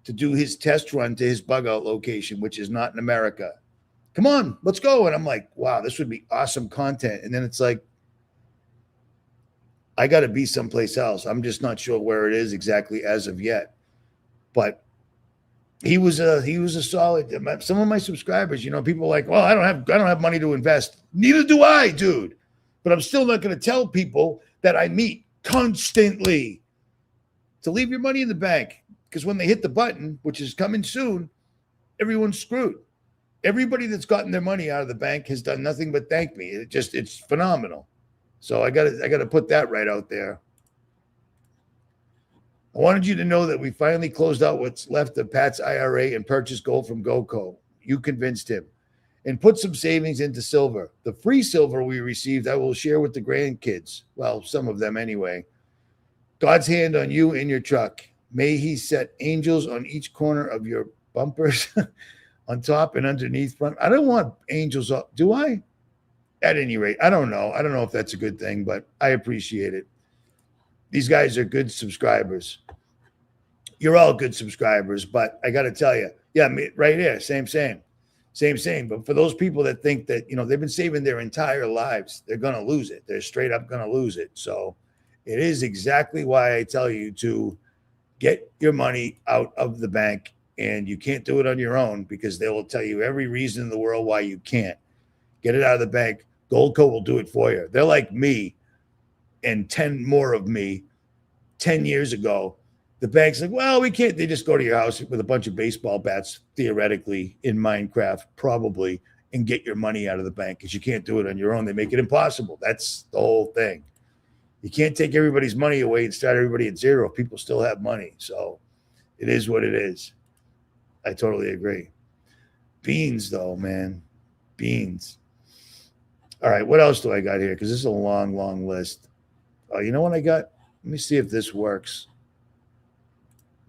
to do his test run to his bug out location, which is not in America. Come on, let's go. And I'm like, wow, this would be awesome content. And then it's like, I got to be someplace else. I'm just not sure where it is exactly as of yet. But he was a solid. Some of my subscribers, people are like, well, I don't have money to invest. Neither do I, dude. But I'm still not going to tell people that I meet constantly to leave your money in the bank, because when they hit the button, which is coming soon, everyone's screwed. Everybody that's gotten their money out of the bank has done nothing but thank me. It's phenomenal. So I got to put that right out there. I wanted you to know that we finally closed out what's left of Pat's IRA and purchased gold from GoCo. You convinced him. And put some savings into silver. The free silver we received, I will share with the grandkids. Well, some of them anyway. God's hand on you and your truck. May he set angels on each corner of your bumpers, on top and underneath front. I don't want angels up. Do I? At any rate, I don't know. I don't know if that's a good thing, but I appreciate it. These guys are good subscribers. You're all good subscribers, but I got to tell you, yeah, right here, same. But for those people that think that, they've been saving their entire lives, they're going to lose it. They're straight up going to lose it. So it is exactly why I tell you to get your money out of the bank, and you can't do it on your own, because they will tell you every reason in the world why you can't. Get it out of the bank. Goldco will do it for you. They're like me and 10 more of me 10 years ago. The bank's like, well, we can't. They just go to your house with a bunch of baseball bats, theoretically, in Minecraft, probably, and get your money out of the bank, because you can't do it on your own. They make it impossible. That's the whole thing. You can't take everybody's money away and start everybody at zero. People still have money. So it is what it is. I totally agree. Beans, though, man. Beans. All right, what else do I got here? Because this is a long, long list. Oh, you know what I got? Let me see if this works.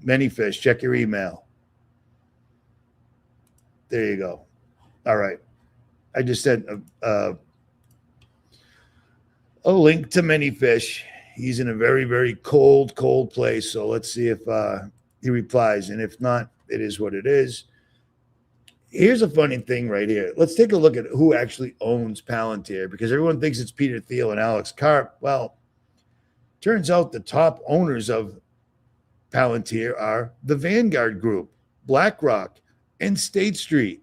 Many Fish, check your email. There you go. All right. I just sent a link to Many Fish. He's in a very, very cold place. So let's see if he replies. And if not, it is what it is. Here's a funny thing right here. Let's take a look at who actually owns Palantir, because everyone thinks it's Peter Thiel and Alex Karp. Well, turns out the top owners of Palantir are the Vanguard Group, BlackRock, and State Street.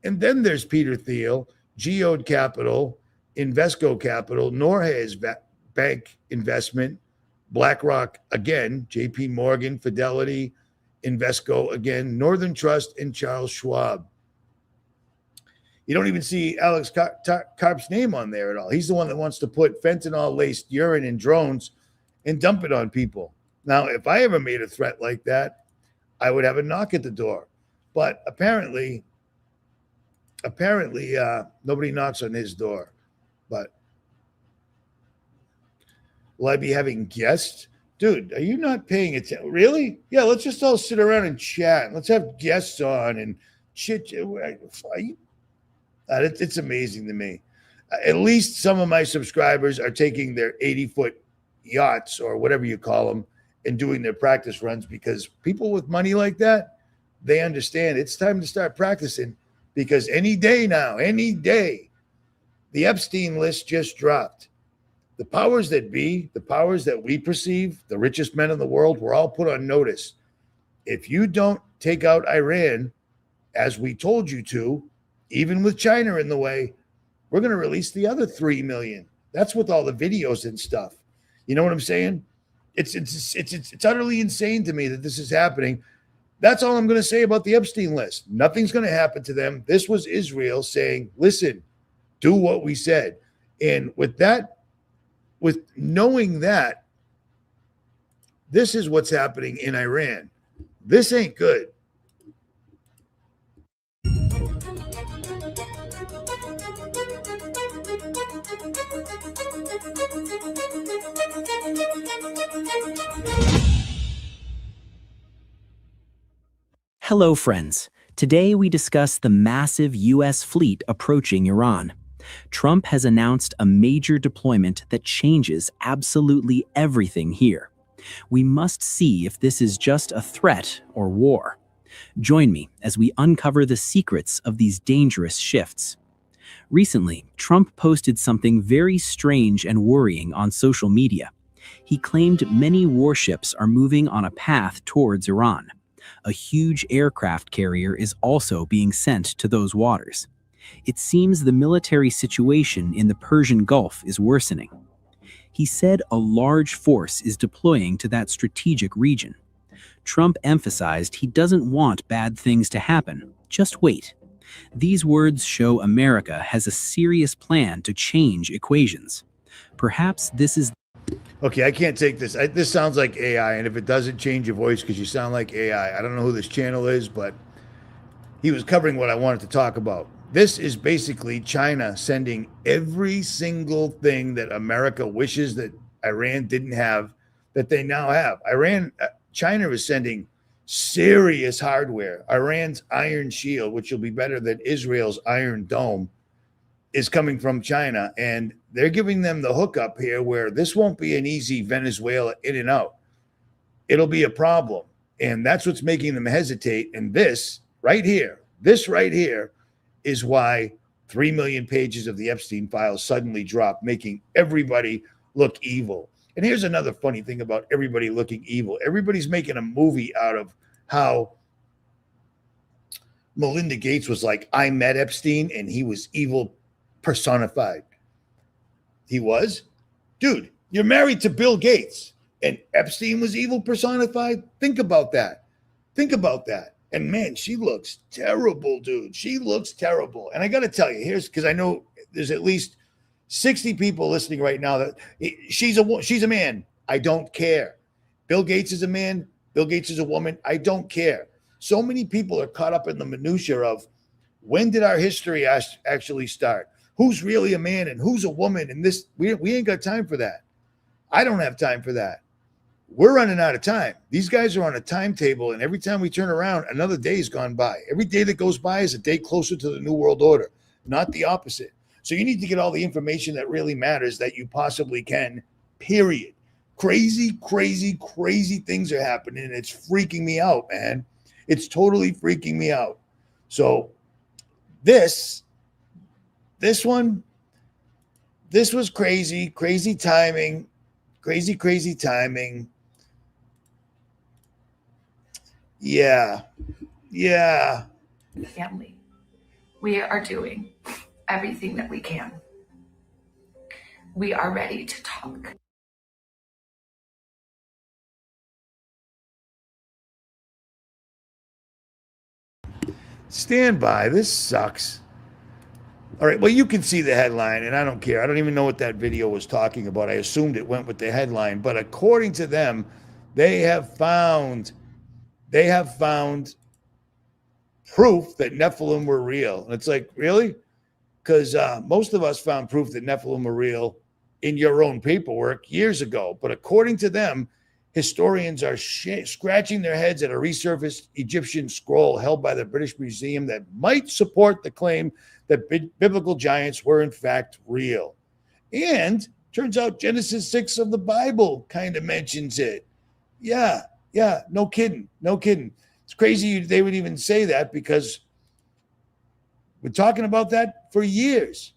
And then there's Peter Thiel, Geode Capital, Invesco Capital, Norges Bank Investment, BlackRock again, JP Morgan, Fidelity, Invesco again, Northern Trust, and Charles Schwab. You don't even see Alex Karp's name on there at all. He's the one that wants to put fentanyl-laced urine in drones and dump it on people. Now, if I ever made a threat like that, I would have a knock at the door. But apparently, nobody knocks on his door. But will I be having guests? Dude, are you not paying attention? Really? Yeah, let's just all sit around and chat. Let's have guests on and chit. It's amazing to me. At least some of my subscribers are taking their 80-foot yachts or whatever you call them and doing their practice runs, because people with money like that, they understand it's time to start practicing, because any day now, the Epstein list just dropped. The powers that be, the powers that we perceive, the richest men in the world, were all put on notice. If you don't take out Iran, as we told you to, even with China in the way, we're going to release the other 3 million. That's with all the videos and stuff. You know what I'm saying? It's utterly insane to me that this is happening. That's all I'm going to say about the Epstein list. Nothing's going to happen to them. This was Israel saying, listen, do what we said. And with knowing that, this is what's happening in Iran. This ain't good. Hello, friends. Today we discuss the massive U.S. fleet approaching Iran. Trump has announced a major deployment that changes absolutely everything here. We must see if this is just a threat or war. Join me as we uncover the secrets of these dangerous shifts. Recently, Trump posted something very strange and worrying on social media. He claimed many warships are moving on a path towards Iran. A huge aircraft carrier is also being sent to those waters. It seems the military situation in the Persian Gulf is worsening. He said a large force is deploying to that strategic region. Trump emphasized he doesn't want bad things to happen. Just wait. These words show America has a serious plan to change equations. Perhaps this is... Okay, I can't take this. This sounds like AI, and if it doesn't, change your voice because you sound like AI. I don't know who this channel is, but he was covering what I wanted to talk about. This is basically China sending every single thing that America wishes that Iran didn't have, that they now have. China is sending serious hardware. Iran's Iron Shield, which will be better than Israel's Iron Dome, is coming from China, and they're giving them the hookup here where this won't be an easy Venezuela in and out. It'll be a problem, and that's what's making them hesitate. And this right here is why 3 million pages of the Epstein files suddenly dropped, making everybody look evil. And here's another funny thing about everybody looking evil. Everybody's making a movie out of how Melinda Gates was like, I met Epstein and he was evil personified. He was? Dude, you're married to Bill Gates and Epstein was evil personified? Think about that. And man, she looks terrible, dude. She looks terrible. And I got to tell you, here's because I know there's at least 60 people listening right now that she's a man. I don't care. Bill Gates is a man. Bill Gates is a woman. I don't care. So many people are caught up in the minutia of when did our history actually start? Who's really a man and who's a woman? And this, we ain't got time for that. I don't have time for that. We're running out of time. These guys are on a timetable, and every time we turn around, another day has gone by. Every day that goes by is a day closer to the New World Order, not the opposite. So you need to get all the information that really matters that you possibly can, period. Crazy things are happening. It's freaking me out, man. It's totally freaking me out. So This one, this was crazy timing, crazy timing. Yeah. Family. We are doing everything that we can. We are ready to talk. Stand by. This sucks. All right. Well, you can see the headline, and I don't care. I don't even know what that video was talking about. I assumed it went with the headline, but according to them, they have found proof that Nephilim were real. And it's like, really? Because most of us found proof that Nephilim were real in your own paperwork years ago. But according to them, historians are scratching their heads at a resurfaced Egyptian scroll held by the British Museum that might support the claim that biblical giants were in fact real. And turns out Genesis 6 of the Bible kind of mentions it. Yeah, no kidding. It's crazy they would even say that, because we're talking about that for years.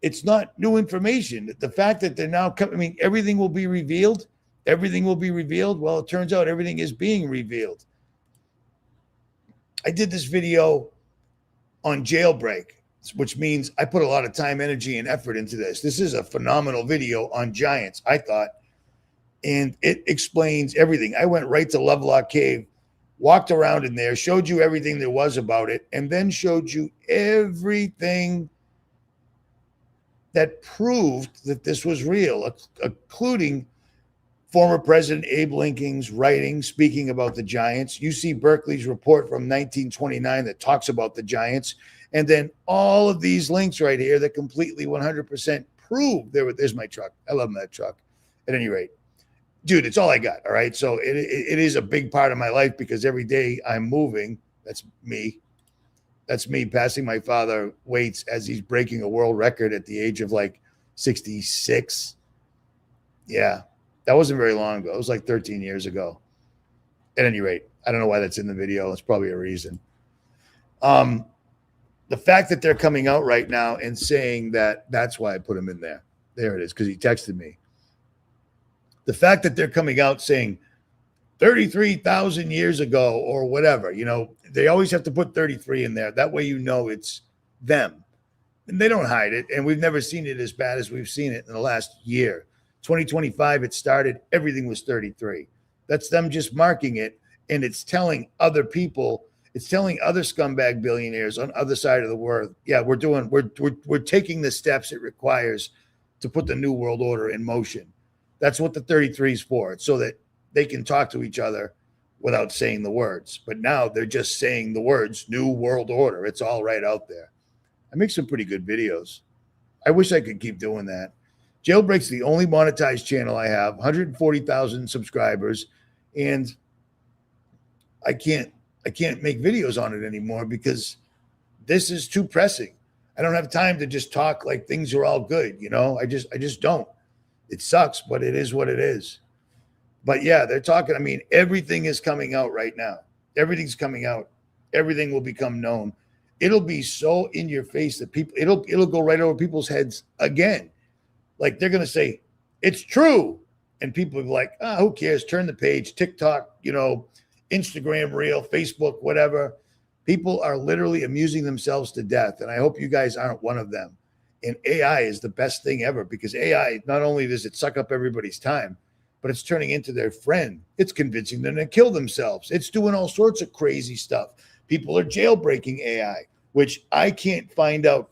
It's not new information. The fact that they're now coming, I mean, everything will be revealed. Well, it turns out everything is being revealed. I did this video on jailbreak, which means I put a lot of time, energy, and effort into this. This is a phenomenal video on giants, I thought. And it explains everything. I went right to Lovelock Cave, walked around in there, showed you everything there was about it, and then showed you everything that proved that this was real, including former President Abe Lincoln's writing speaking about the giants, UC Berkeley's report from 1929 that talks about the giants, and then all of these links right here that completely 100% prove there's my truck. I love that truck. At any rate, dude, it's all I got. All right. So it is a big part of my life, because every day I'm moving. That's me passing my father weights as he's breaking a world record at the age of like 66. Yeah. That wasn't very long ago. It was like 13 years ago. At any rate, I don't know why that's in the video. It's probably a reason. The fact that they're coming out right now and saying that's why I put him in there. There it is, because he texted me. The fact that they're coming out saying 33,000 years ago or whatever, they always have to put 33 in there. That way it's them. And they don't hide it. And we've never seen it as bad as we've seen it in the last year. 2025, it started, everything was 33. That's them just marking it. And it's telling other people, it's telling other scumbag billionaires on the other side of the world, yeah, we're taking the steps it requires to put the new world order in motion. That's what the 33 is for. It's so that they can talk to each other without saying the words. But now they're just saying the words, new world order. It's all right out there. I make some pretty good videos. I wish I could keep doing that. Jailbreak's the only monetized channel I have, 140,000 subscribers, and I can't make videos on it anymore because this is too pressing. I don't have time to just talk like things are all good, I just don't. It sucks, but it is what it is. But yeah, they're talking. I mean, everything is coming out right now. Everything's coming out. Everything will become known. It'll be so in your face that it'll go right over people's heads again. Like they're going to say, it's true. And people will be like, who cares? Turn the page, TikTok, Instagram Reel, Facebook, whatever. People are literally amusing themselves to death. And I hope you guys aren't one of them. And AI is the best thing ever, because AI, not only does it suck up everybody's time, but it's turning into their friend. It's convincing them to kill themselves. It's doing all sorts of crazy stuff. People are jailbreaking AI, which I can't find out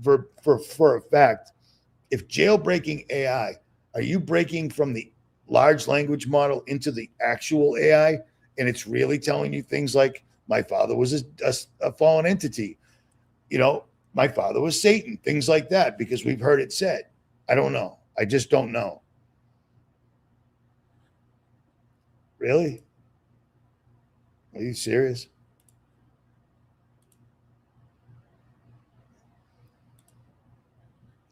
for a fact. If jailbreaking AI, are you breaking from the large language model into the actual AI? And it's really telling you things like, my father was a fallen entity. My father was Satan, things like that, because we've heard it said. I don't know. I just don't know. Really? Are you serious?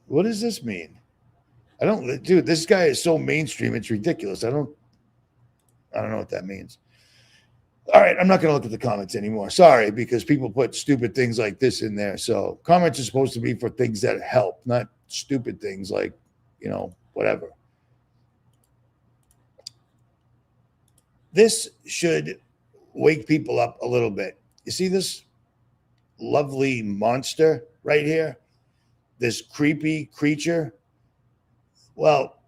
What does this mean? Dude, this guy is so mainstream, it's ridiculous. I don't know what that means. All right, I'm not going to look at the comments anymore. Sorry, because people put stupid things like this in there. So comments are supposed to be for things that help, not stupid things like, whatever. This should wake people up a little bit. You see this lovely monster right here? This creepy creature? Well,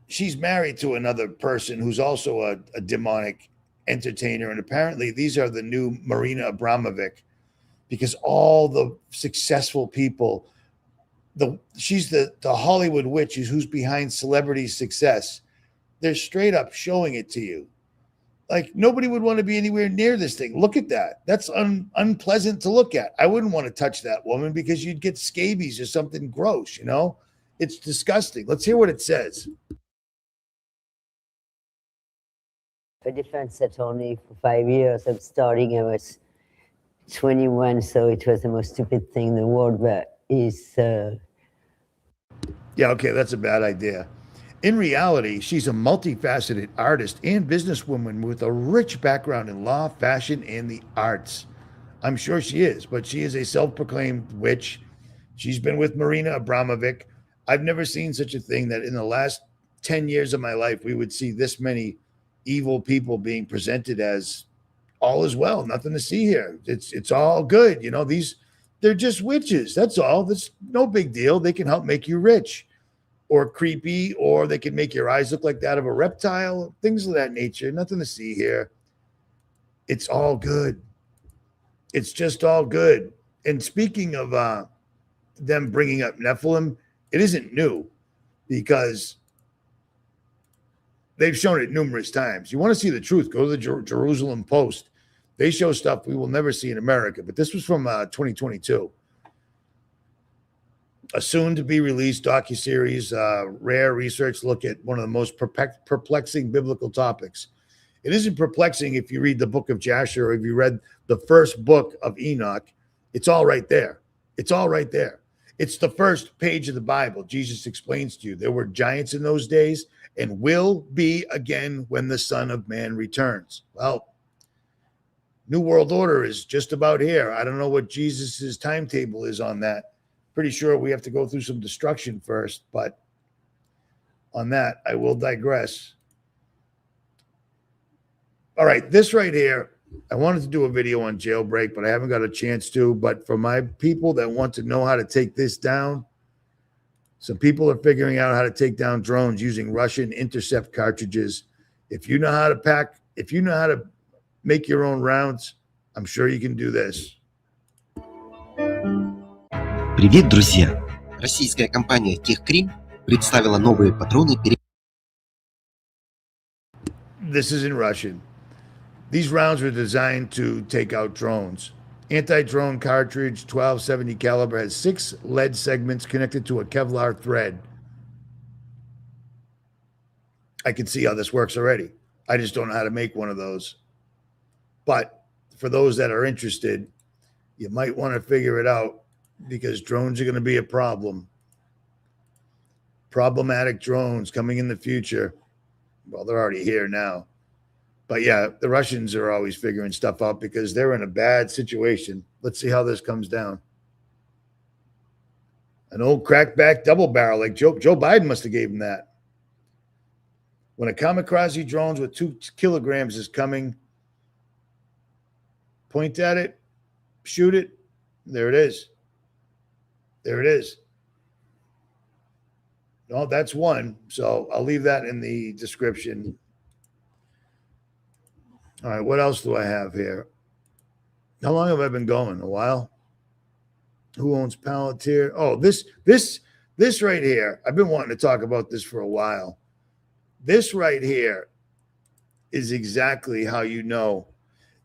she's married to another person who's also a demonic entertainer. And apparently these are the new 𝗦𝗵𝗿𝗶, because all the successful people, she's the Hollywood witch who's behind celebrity success. They're straight up showing it to you. Like, nobody would want to be anywhere near this thing. Look at that. That's unpleasant to look at. I wouldn't want to touch that woman because you'd get scabies or something gross, It's disgusting. Let's hear what it says. For defense attorney for 5 years. I'm starting, I was 21, so it was the most stupid thing in the world, but Yeah, okay, that's a bad idea. In reality, she's a multifaceted artist and businesswoman with a rich background in law, fashion, and the arts. I'm sure she is, but she is a self-proclaimed witch. She's been with 𝗦𝗵𝗿𝗶. I've never seen such a thing that in the last 10 years of my life, we would see this many evil people being presented as all is well, nothing to see here. It's all good. They're just witches. That's all. That's no big deal. They can help make you rich or creepy, or they can make your eyes look like that of a reptile, things of that nature. Nothing to see here. It's all good. It's just all good. And speaking of them bringing up Nephilim, it isn't new because they've shown it numerous times. You want to see the truth, go to the Jerusalem Post. They show stuff we will never see in America, but this was from 2022. A soon-to-be-released docuseries, rare research look at one of the most perplexing biblical topics. It isn't perplexing if you read the book of Jasher or if you read the first book of Enoch. It's all right there. It's all right there. It's the first page of the Bible. Jesus explains to you there were giants in those days and will be again when the Son of Man returns. Well, New World Order is just about here. I don't know what Jesus's timetable is on that. Pretty sure we have to go through some destruction first, but on that, I will digress. All right, this right here, I wanted to do a video on jailbreak, but I haven't got a chance to. But for my people that want to know how to take this down, some people are figuring out how to take down drones using Russian intercept cartridges. If you know how to pack, if you know how to make your own rounds, I'm sure you can do this. Привет, друзья! Российская компания 𝗙𝗲𝗃 представила новые патроны. This is in Russian. These rounds were designed to take out drones. Anti-drone cartridge 1270 caliber has 6 lead segments connected to a Kevlar thread. I can see how this works already. I just don't know how to make one of those. But for those that are interested, you might want to figure it out because drones are going to be a problem. Problematic drones coming in the future. Well, they're already here now. But yeah, the Russians are always figuring stuff out because they're in a bad situation. Let's see how this comes down. An old crackback double barrel, like Joe Biden must have gave him that. When a kamikaze drone with 2 kilograms is coming, point at it, shoot it. There it is. There it is. No, that's one. So I'll leave that in the description. All right, what else do I have here? How long have I been going? A while? Who owns Palantir? Oh, this right here. I've been wanting to talk about this for a while. This right here is exactly how you know.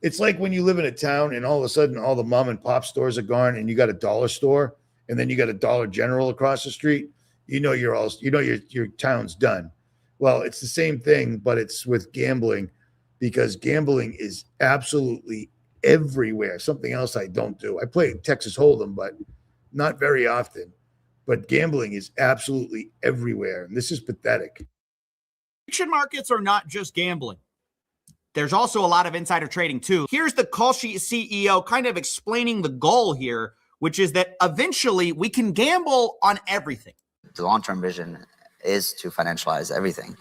It's like when you live in a town and all of a sudden all the mom and pop stores are gone and you got a dollar store and then you got a Dollar General across the street. You know your town's done. Well, it's the same thing, but it's with gambling. Because gambling is absolutely everywhere. Something else I don't do. I play Texas Hold'em, but not very often. But gambling is absolutely everywhere. And this is pathetic. Prediction markets are not just gambling. there's also a lot of insider trading too. Here's the Kalshi CEO kind of explaining the goal here, which is that eventually we can gamble on everything. The long-term vision is to financialize everything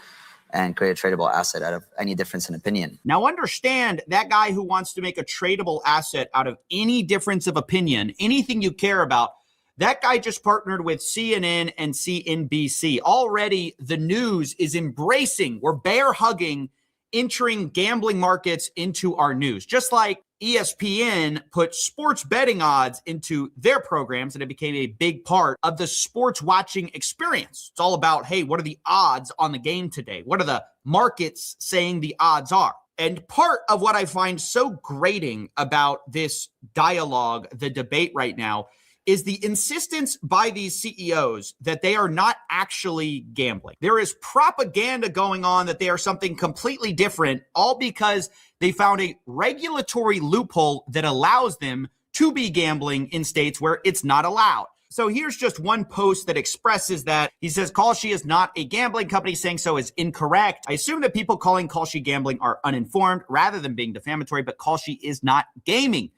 and create a tradable asset out of any difference in opinion. Now understand, that guy who wants to make a tradable asset out of any difference of opinion, anything you care about, that guy just partnered with CNN and CNBC. Already the news is embracing, we're bear hugging, entering gambling markets into our news. Just like ESPN put sports betting odds into their programs, and it became a big part of the sports watching experience. It's all about, hey, what are the odds on the game today? What are the markets saying the odds are? And part of what I find so grating about this dialogue, the debate right now, is the insistence by these CEOs that they are not actually gambling. There is propaganda going on that they are something completely different, all because they found a regulatory loophole that allows them to be gambling in states where it's not allowed. So here's just one post that expresses that. He says, Kalshi is not a gambling company. Saying so is incorrect. I assume that people calling Kalshi gambling are uninformed rather than being defamatory, but Kalshi is not gaming.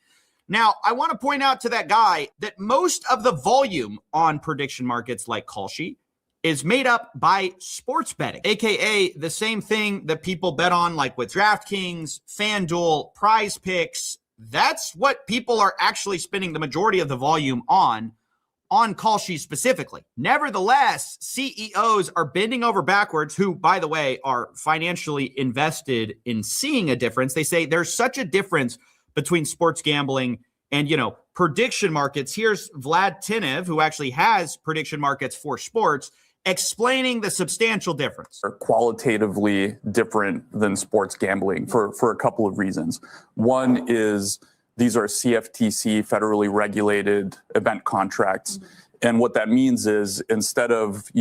Now, I want to point out to that guy that most of the volume on prediction markets like Kalshi is made up by sports betting, aka the same thing that people bet on, like with DraftKings, FanDuel, Prize Picks. That's what people are actually spending the majority of the volume on Kalshi specifically. Nevertheless, CEOs are bending over backwards, who, by the way, are financially invested in seeing a difference. They say there's such a difference between sports gambling and, prediction markets. Here's 𝗦𝗲𝗍𝗍, who actually has prediction markets for sports, explaining the substantial difference. Are qualitatively different than sports gambling for a couple of reasons. One is these are CFTC, federally regulated event contracts. And what that means is instead of,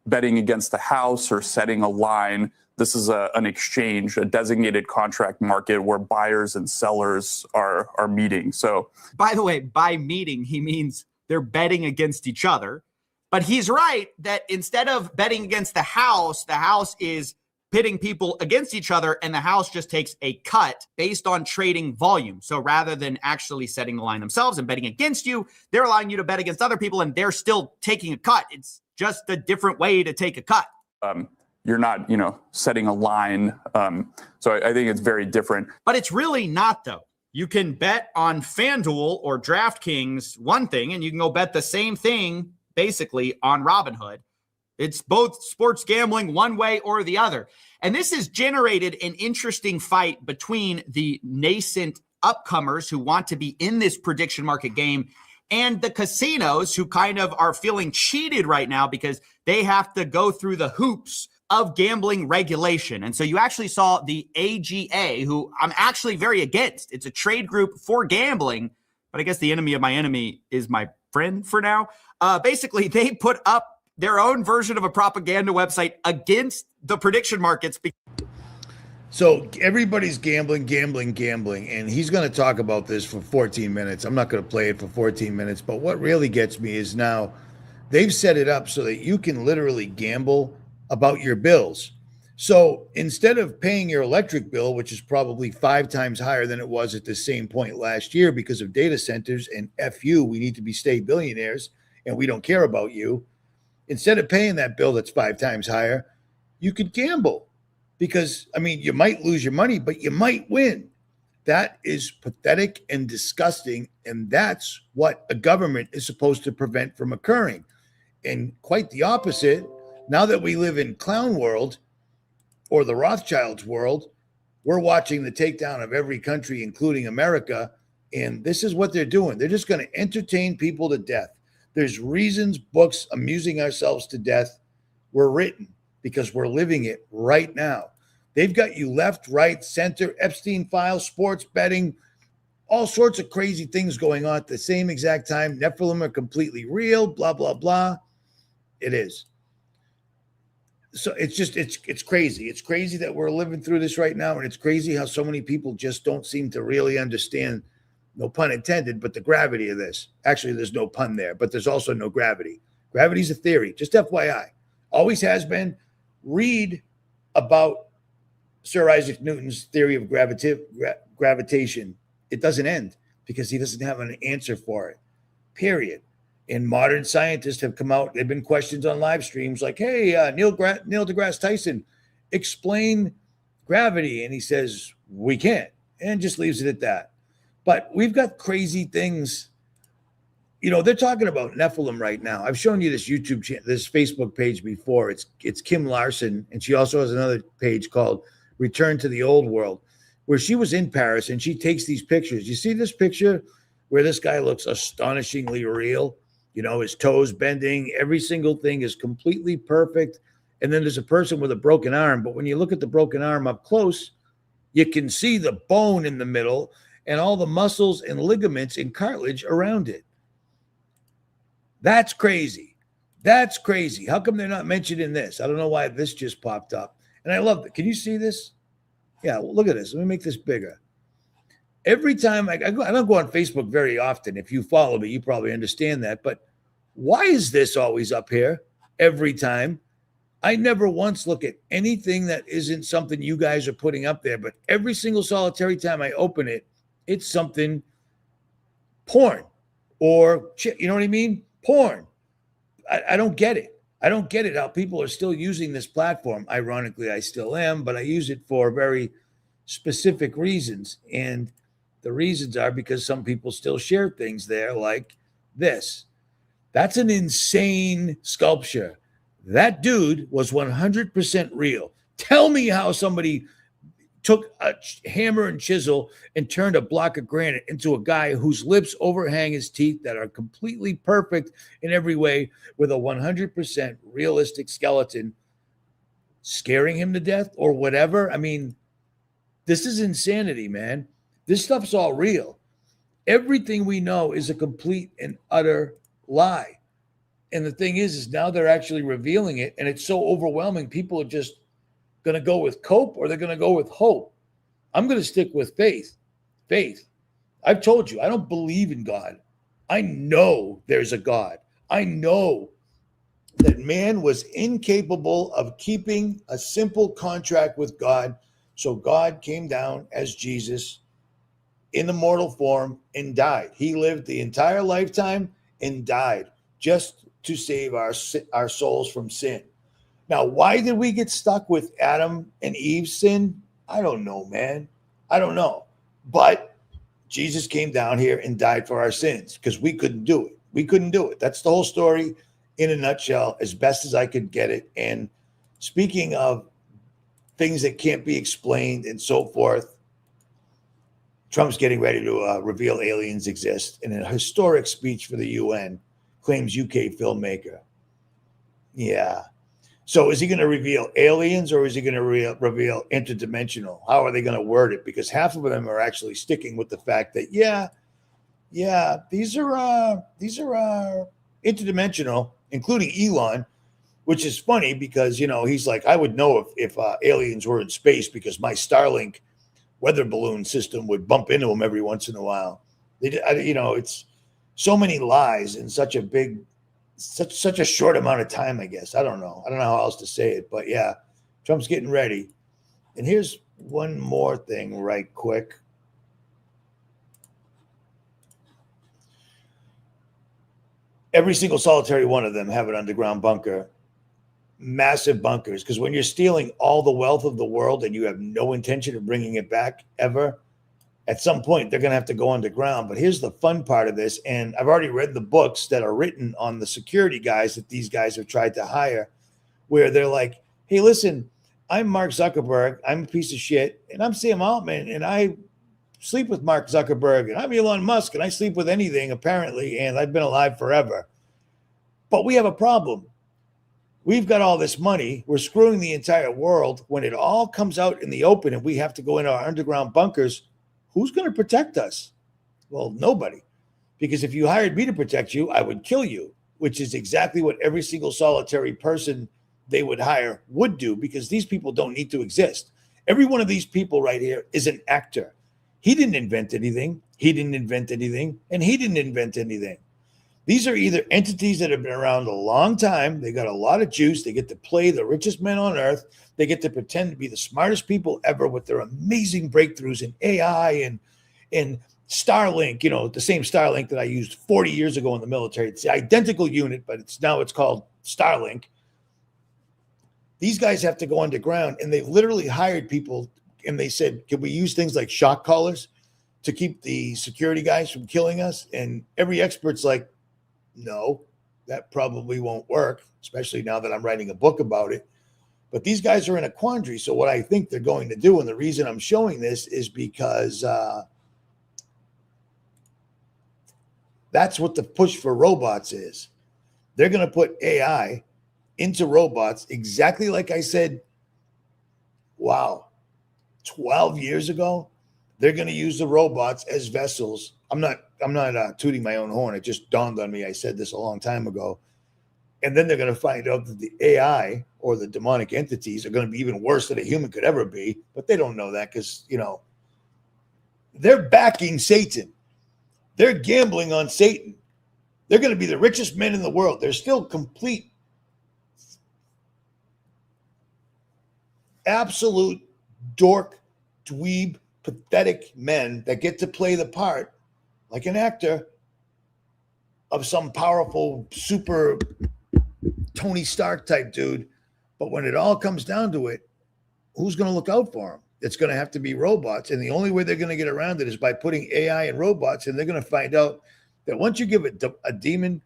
betting against the house or setting a line, this is an exchange, a designated contract market where buyers and sellers are meeting. So, by the way, by meeting, he means they're betting against each other. But he's right that instead of betting against the house is pitting people against each other, and the house just takes a cut based on trading volume. So rather than actually setting the line themselves and betting against you, they're allowing you to bet against other people, and they're still taking a cut. It's just a different way to take a cut. You're not, setting a line. So I think it's very different. But it's really not, though. You can bet on FanDuel or DraftKings one thing, and you can go bet the same thing basically on Robinhood. It's both sports gambling one way or the other. And this has generated an interesting fight between the nascent upcomers who want to be in this prediction market game and the casinos who kind of are feeling cheated right now because they have to go through the hoops of gambling regulation. And so you actually saw the AGA, who I'm actually very against. It's a trade group for gambling, but I guess the enemy of my enemy is my friend for now. Basically, they put up their own version of a propaganda website against the prediction markets. So everybody's gambling, and he's going to talk about this for 14 minutes. I'm not going to play it for 14 minutes, but what really gets me is now they've set it up so that you can literally gamble about your bills. So instead of paying your electric bill, which is probably 5 times higher than it was at the same point last year because of data centers and FU, we need to be state billionaires and we don't care about you. Instead of paying that bill that's 5 times higher, you could gamble because, you might lose your money, but you might win. That is pathetic and disgusting. And that's what a government is supposed to prevent from occurring. And quite the opposite. Now that we live in clown world or the Rothschilds world, we're watching the takedown of every country, including America. And this is what they're doing. They're just going to entertain people to death. There's reasons books amusing ourselves to death were written because we're living it right now. They've got you left, right, center, Epstein file, sports betting, all sorts of crazy things going on at the same exact time. Nephilim are completely real, blah, blah, blah. It is. So it's crazy. It's crazy that we're living through this right now. And it's crazy how so many people just don't seem to really understand, no pun intended, but the gravity of this. Actually, there's no pun there, but there's also no gravity. Gravity's a theory, just FYI. Always has been. Read about Sir Isaac Newton's theory of gravitation, it doesn't end because he doesn't have an answer for it, period. And modern scientists have come out, there have been questions on live streams like, hey, Neil deGrasse Tyson, explain gravity. And he says, we can't, and just leaves it at that. But we've got crazy things. You know, they're talking about Nephilim right now. I've shown you this YouTube channel, this Facebook page before. It's Kim Larson, and she also has another page called Return to the Old World, where she was in Paris and she takes these pictures. You see this picture where this guy looks astonishingly real? You know, his toes bending, every single thing is completely perfect. And then there's a person with a broken arm. But when you look at the broken arm up close, you can see the bone in the middle and all the muscles and ligaments and cartilage around it. That's crazy. That's crazy. How come they're not mentioned in this? I don't know why this just popped up. And I love it. Can you see this? Yeah, well, look at this. Let me make this bigger. Every time I don't go on Facebook very often. If you follow me, you probably understand that. But why is this always up here every time? I never once look at anything that isn't something you guys are putting up there. But every single solitary time I open it, it's something porn or, you know what I mean? Porn. I don't get it. I don't get it how people are still using this platform. Ironically, I still am, but I use it for very specific reasons. And the reasons are because some people still share things there like this. That's an insane sculpture. That dude was 100% real. Tell me how somebody took a hammer and chisel and turned a block of granite into a guy whose lips overhang his teeth that are completely perfect in every way with a 100% realistic skeleton scaring him to death or whatever. I mean, this is insanity, man. This stuff's all real. Everything we know is a complete and utter lie. And the thing is now they're actually revealing it, and it's so overwhelming. People are just going to go with cope or they're going to go with hope. I'm going to stick with faith. Faith. I've told you, I don't believe in God. I know there's a God. I know that man was incapable of keeping a simple contract with God. So God came down as Jesus in the mortal form and died. He lived the entire lifetime and died just to save our souls from sin. Now, why did we get stuck with Adam and Eve's sin? I don't know, man. I don't know. But Jesus came down here and died for our sins because we couldn't do it. We couldn't do it. That's the whole story in a nutshell, as best as I could get it. And speaking of things that can't be explained and so forth, Trump's getting ready to reveal aliens exist in a historic speech for the UN, claims UK filmmaker. Yeah. So is he going to reveal aliens or is he going to reveal interdimensional? How are they going to word it? Because half of them are actually sticking with the fact that, these are interdimensional, including Elon, which is funny because, you know, he's like, I would know if aliens were in space because my Starlink weather balloon system would bump into them every once in a while. It's so many lies in such a short amount of time, I guess. I don't know how else to say it, but yeah, Trump's getting ready. And here's one more thing right quick. Every single solitary one of them have an underground bunker, massive bunkers, because when you're stealing all the wealth of the world and you have no intention of bringing it back ever, at some point they're going to have to go underground. But here's the fun part of this, and I've already read the books that are written on the security guys that these guys have tried to hire, where they're like, hey, listen, I'm Mark Zuckerberg, I'm a piece of shit, and I'm Sam Altman, and I sleep with Mark Zuckerberg, and I'm Elon Musk, and I sleep with anything, apparently, and I've been alive forever. But we have a problem. We've got all this money. We're screwing the entire world. When it all comes out in the open and we have to go into our underground bunkers, who's going to protect us? Well, nobody. Because if you hired me to protect you, I would kill you, which is exactly what every single solitary person they would hire would do, because these people don't need to exist. Every one of these people right here is an actor. He didn't invent anything. He didn't invent anything. And he didn't invent anything. These are either entities that have been around a long time. They got a lot of juice. They get to play the richest men on earth. They get to pretend to be the smartest people ever with their amazing breakthroughs in AI and Starlink, you know, the same Starlink that I used 40 years ago in the military. It's the identical unit, but it's called Starlink. These guys have to go underground, and they literally hired people, and they said, can we use things like shock collars to keep the security guys from killing us? And every expert's like, no, that probably won't work, especially now that I'm writing a book about it. But these guys are in a quandary. So what I think they're going to do, and the reason I'm showing this is because that's what the push for robots is. They're going to put AI into robots exactly like I said, 12 years ago. They're going to use the robots as vessels. I'm not tooting my own horn. It just dawned on me. I said this a long time ago. And then they're going to find out that the AI or the demonic entities are going to be even worse than a human could ever be. But they don't know that because, you know, they're backing Satan. They're gambling on Satan. They're going to be the richest men in the world. They're still complete, absolute dork, dweeb, pathetic men that get to play the part like an actor of some powerful super Tony Stark type dude. But when it all comes down to it, who's going to look out for him? It's going to have to be robots. And the only way they're going to get around it is by putting AI and robots. And they're going to find out that once you give a demon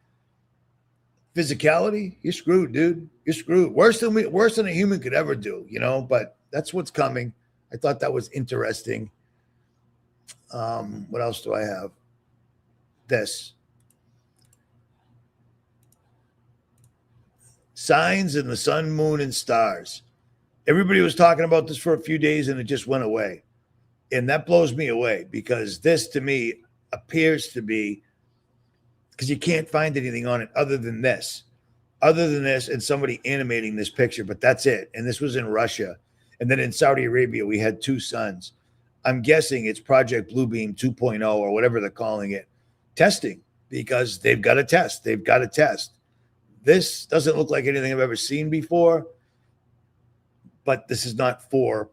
physicality, you're screwed, dude. You're screwed. Worse than a human could ever do, you know, but that's what's coming. I thought that was interesting. What else do I have? This. Signs in the sun, moon, and stars. Everybody was talking about this for a few days and it just went away. And that blows me away because this to me appears to be, because you can't find anything on it other than this and somebody animating this picture, but that's it. And this was in Russia. And then in Saudi Arabia, we had two suns. I'm guessing it's Project Bluebeam 2.0 or whatever they're calling it, testing, because they've got to test. They've got to test. This doesn't look like anything I've ever seen before, but this is not for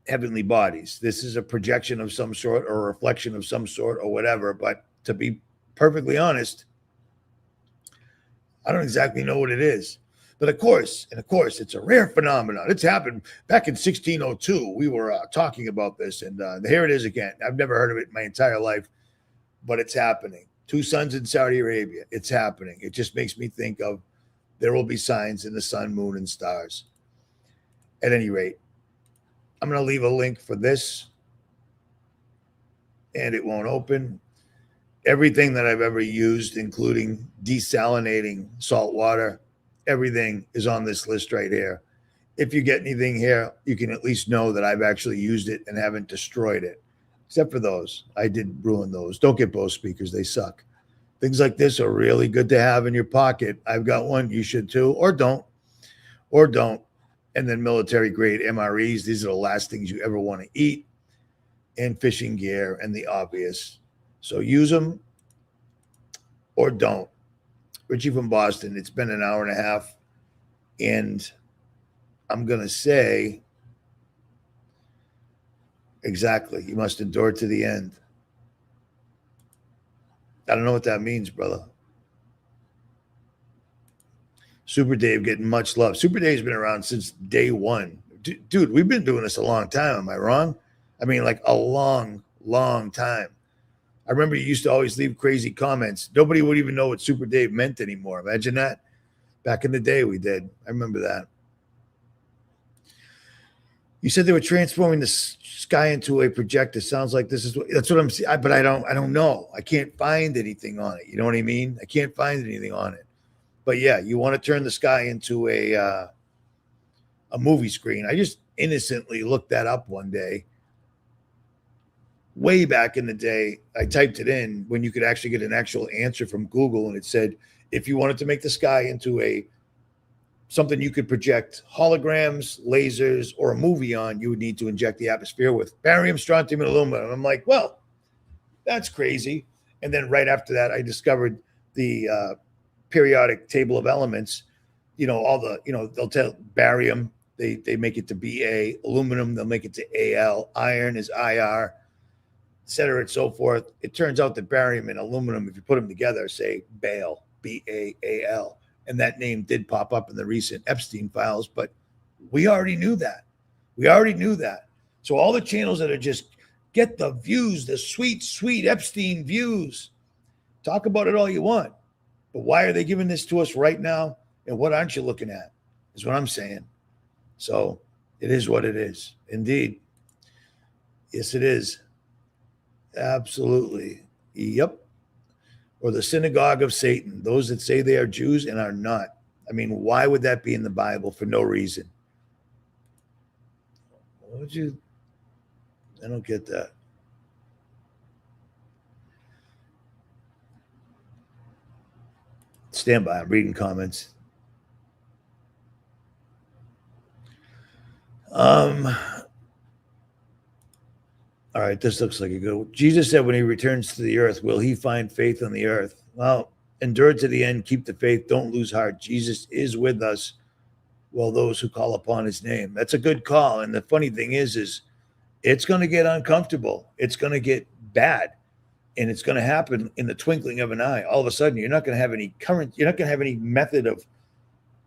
heavenly bodies. This is a projection of some sort or a reflection of some sort or whatever. But to be perfectly honest, I don't exactly know what it is. But of course, it's a rare phenomenon. It's happened back in 1602. We were talking about this, and here it is again. I've never heard of it in my entire life, but it's happening. Two suns in Saudi Arabia. It's happening. It just makes me think of there will be signs in the sun, moon, and stars. At any rate, I'm going to leave a link for this, and it won't open. Everything that I've ever used, including desalinating salt water, everything is on this list right here. If you get anything here, you can at least know that I've actually used it and haven't destroyed it. Except for those. I did ruin those. Don't get Bose speakers. They suck. Things like this are really good to have in your pocket. I've got one. You should too. Or don't. Or don't. And then military grade MREs. These are the last things you ever want to eat. And fishing gear and the obvious. So use them or don't. Richie from Boston. It's been an hour and a half. And I'm going to say, exactly, you must endure to the end. I don't know what that means, brother. Super Dave getting much love. Super Dave's been around since day one. Dude, we've been doing this a long time. Am I wrong? I mean, like a long, long time. I remember you used to always leave crazy comments. Nobody would even know what Super Dave meant anymore. Imagine that. Back in the day, we did. I remember that. You said they were transforming the sky into a projector. Sounds like that's what I'm seeing. But I don't know. I can't find anything on it. You know what I mean? I can't find anything on it. But yeah, you want to turn the sky into a movie screen. I just innocently looked that up one day. Way back in the day, I typed it in when you could actually get an actual answer from Google, and it said if you wanted to make the sky into something you could project holograms, lasers, or a movie on, you would need to inject the atmosphere with barium, strontium, and aluminum. And I'm like, well, that's crazy. And then right after that, I discovered the periodic table of elements, all the, they'll tell barium, they make it to Ba, aluminum, they'll make it to Al, iron is Ir, et cetera, and so forth. It turns out that barium and aluminum, if you put them together, say Baal, Baal, and that name did pop up in the recent Epstein files, but we already knew that. So all the channels that are just get the views, the sweet, sweet Epstein views, talk about it all you want. But why are they giving this to us right now? And what aren't you looking at? Is what I'm saying. So it is what it is. Indeed. Yes, it is. Absolutely. Yep. Or the synagogue of Satan, those that say they are Jews and are not. I mean, why would that be in the Bible? For no reason. What would you? I don't get that. Stand by. I'm reading comments. All right, this looks like a good one. Jesus said when he returns to the earth, will he find faith on the earth? Well, endure to the end, keep the faith, don't lose heart. Jesus is with us, well, those who call upon his name. That's a good call. And the funny thing is it's going to get uncomfortable. It's going to get bad. And it's going to happen in the twinkling of an eye. All of a sudden, you're not going to have any method of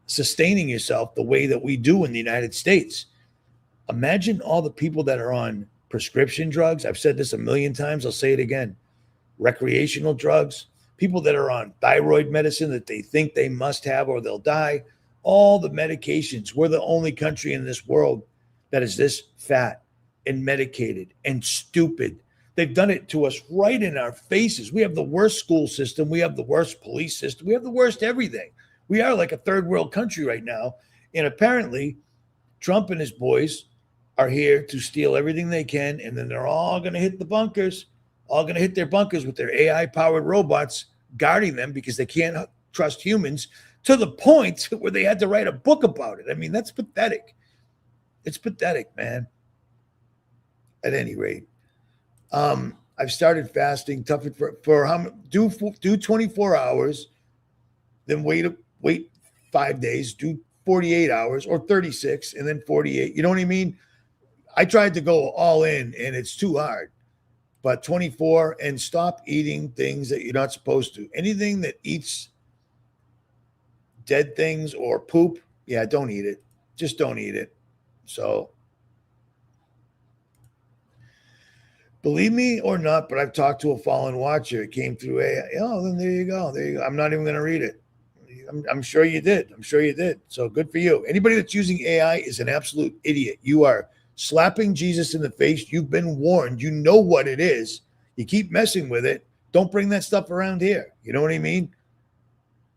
sustaining yourself the way that we do in the United States. Imagine all the people that are on prescription drugs. I've said this a million times. I'll say it again. Recreational drugs, people that are on thyroid medicine that they think they must have or they'll die. All the medications. We're the only country in this world that is this fat and medicated and stupid. They've done it to us right in our faces. We have the worst school system. We have the worst police system. We have the worst everything. We are like a third world country right now. And apparently, Trump and his boys are here to steal everything they can. And then they're all going to hit the bunkers, their bunkers with their AI-powered robots guarding them because they can't trust humans, to the point where they had to write a book about it. I mean, that's pathetic. It's pathetic, man. At any rate. I've started fasting. Tough for how do 24 hours, then wait 5 days, do 48 hours or 36, and then 48. You know what I mean? I tried to go all in, and it's too hard. But 24 and stop eating things that you're not supposed to. Anything that eats dead things or poop, yeah, don't eat it. Just don't eat it. So. Believe me or not, but I've talked to a fallen watcher. It came through AI. Oh, then there you go. I'm not even going to read it. I'm sure you did. So good for you. Anybody that's using AI is an absolute idiot. You are slapping Jesus in the face. You've been warned. You know what it is. You keep messing with it. Don't bring that stuff around here. You know what I mean?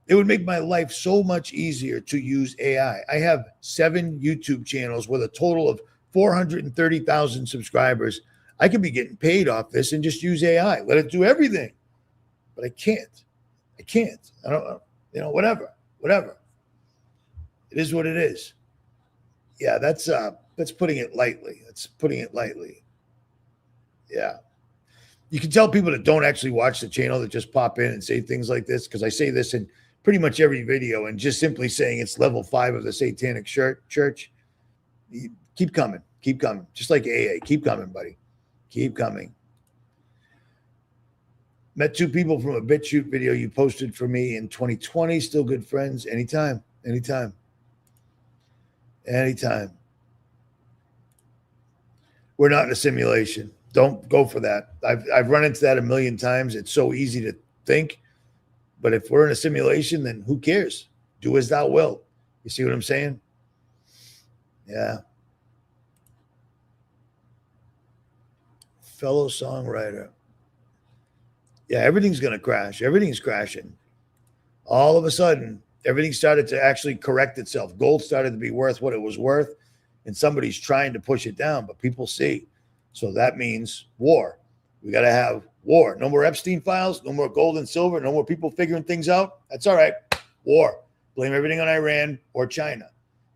It would make my life so much easier to use AI. I have 7 YouTube channels with a total of 430,000 subscribers. I could be getting paid off this and just use AI. Let it do everything. But I can't. I don't know. Whatever. It is what it is. Yeah, that's putting it lightly. Yeah. You can tell people that don't actually watch the channel that just pop in and say things like this, because I say this in pretty much every video, and just simply saying it's level 5 of the satanic church. Keep coming. Just like AA. Keep coming, buddy. Keep coming. Met 2 people from a BitChute video you posted for me in 2020. Still good friends. Anytime. We're not in a simulation. Don't go for that. I've run into that a million times. It's so easy to think. But if we're in a simulation, then who cares? Do as thou wilt. You see what I'm saying? Yeah. Fellow songwriter. Yeah, everything's going to crash. Everything's crashing. All of a sudden, everything started to actually correct itself. Gold started to be worth what it was worth, and somebody's trying to push it down, but people see. So that means war. We got to have war. No more Epstein files, no more gold and silver, no more people figuring things out. That's all right. War. Blame everything on Iran or China.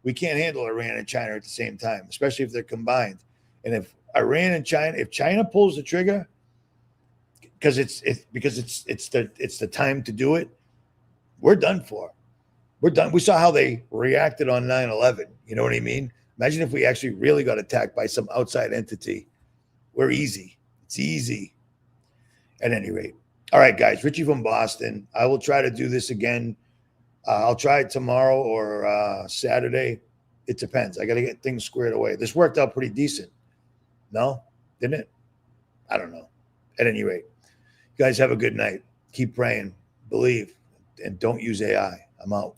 We can't handle Iran and China at the same time, especially if they're combined. And if Iran and China, if China pulls the trigger, because it's the time to do it, we're done for. We're done. We saw how they reacted on 9/11. You know what I mean? Imagine if we actually really got attacked by some outside entity. We're easy. It's easy. At any rate. All right, guys. Richie from Boston. I will try to do this again. I'll try it tomorrow or Saturday. It depends. I got to get things squared away. This worked out pretty decent. No? Didn't it? I don't know. At any rate, you guys have a good night. Keep praying, believe, and don't use AI. I'm out.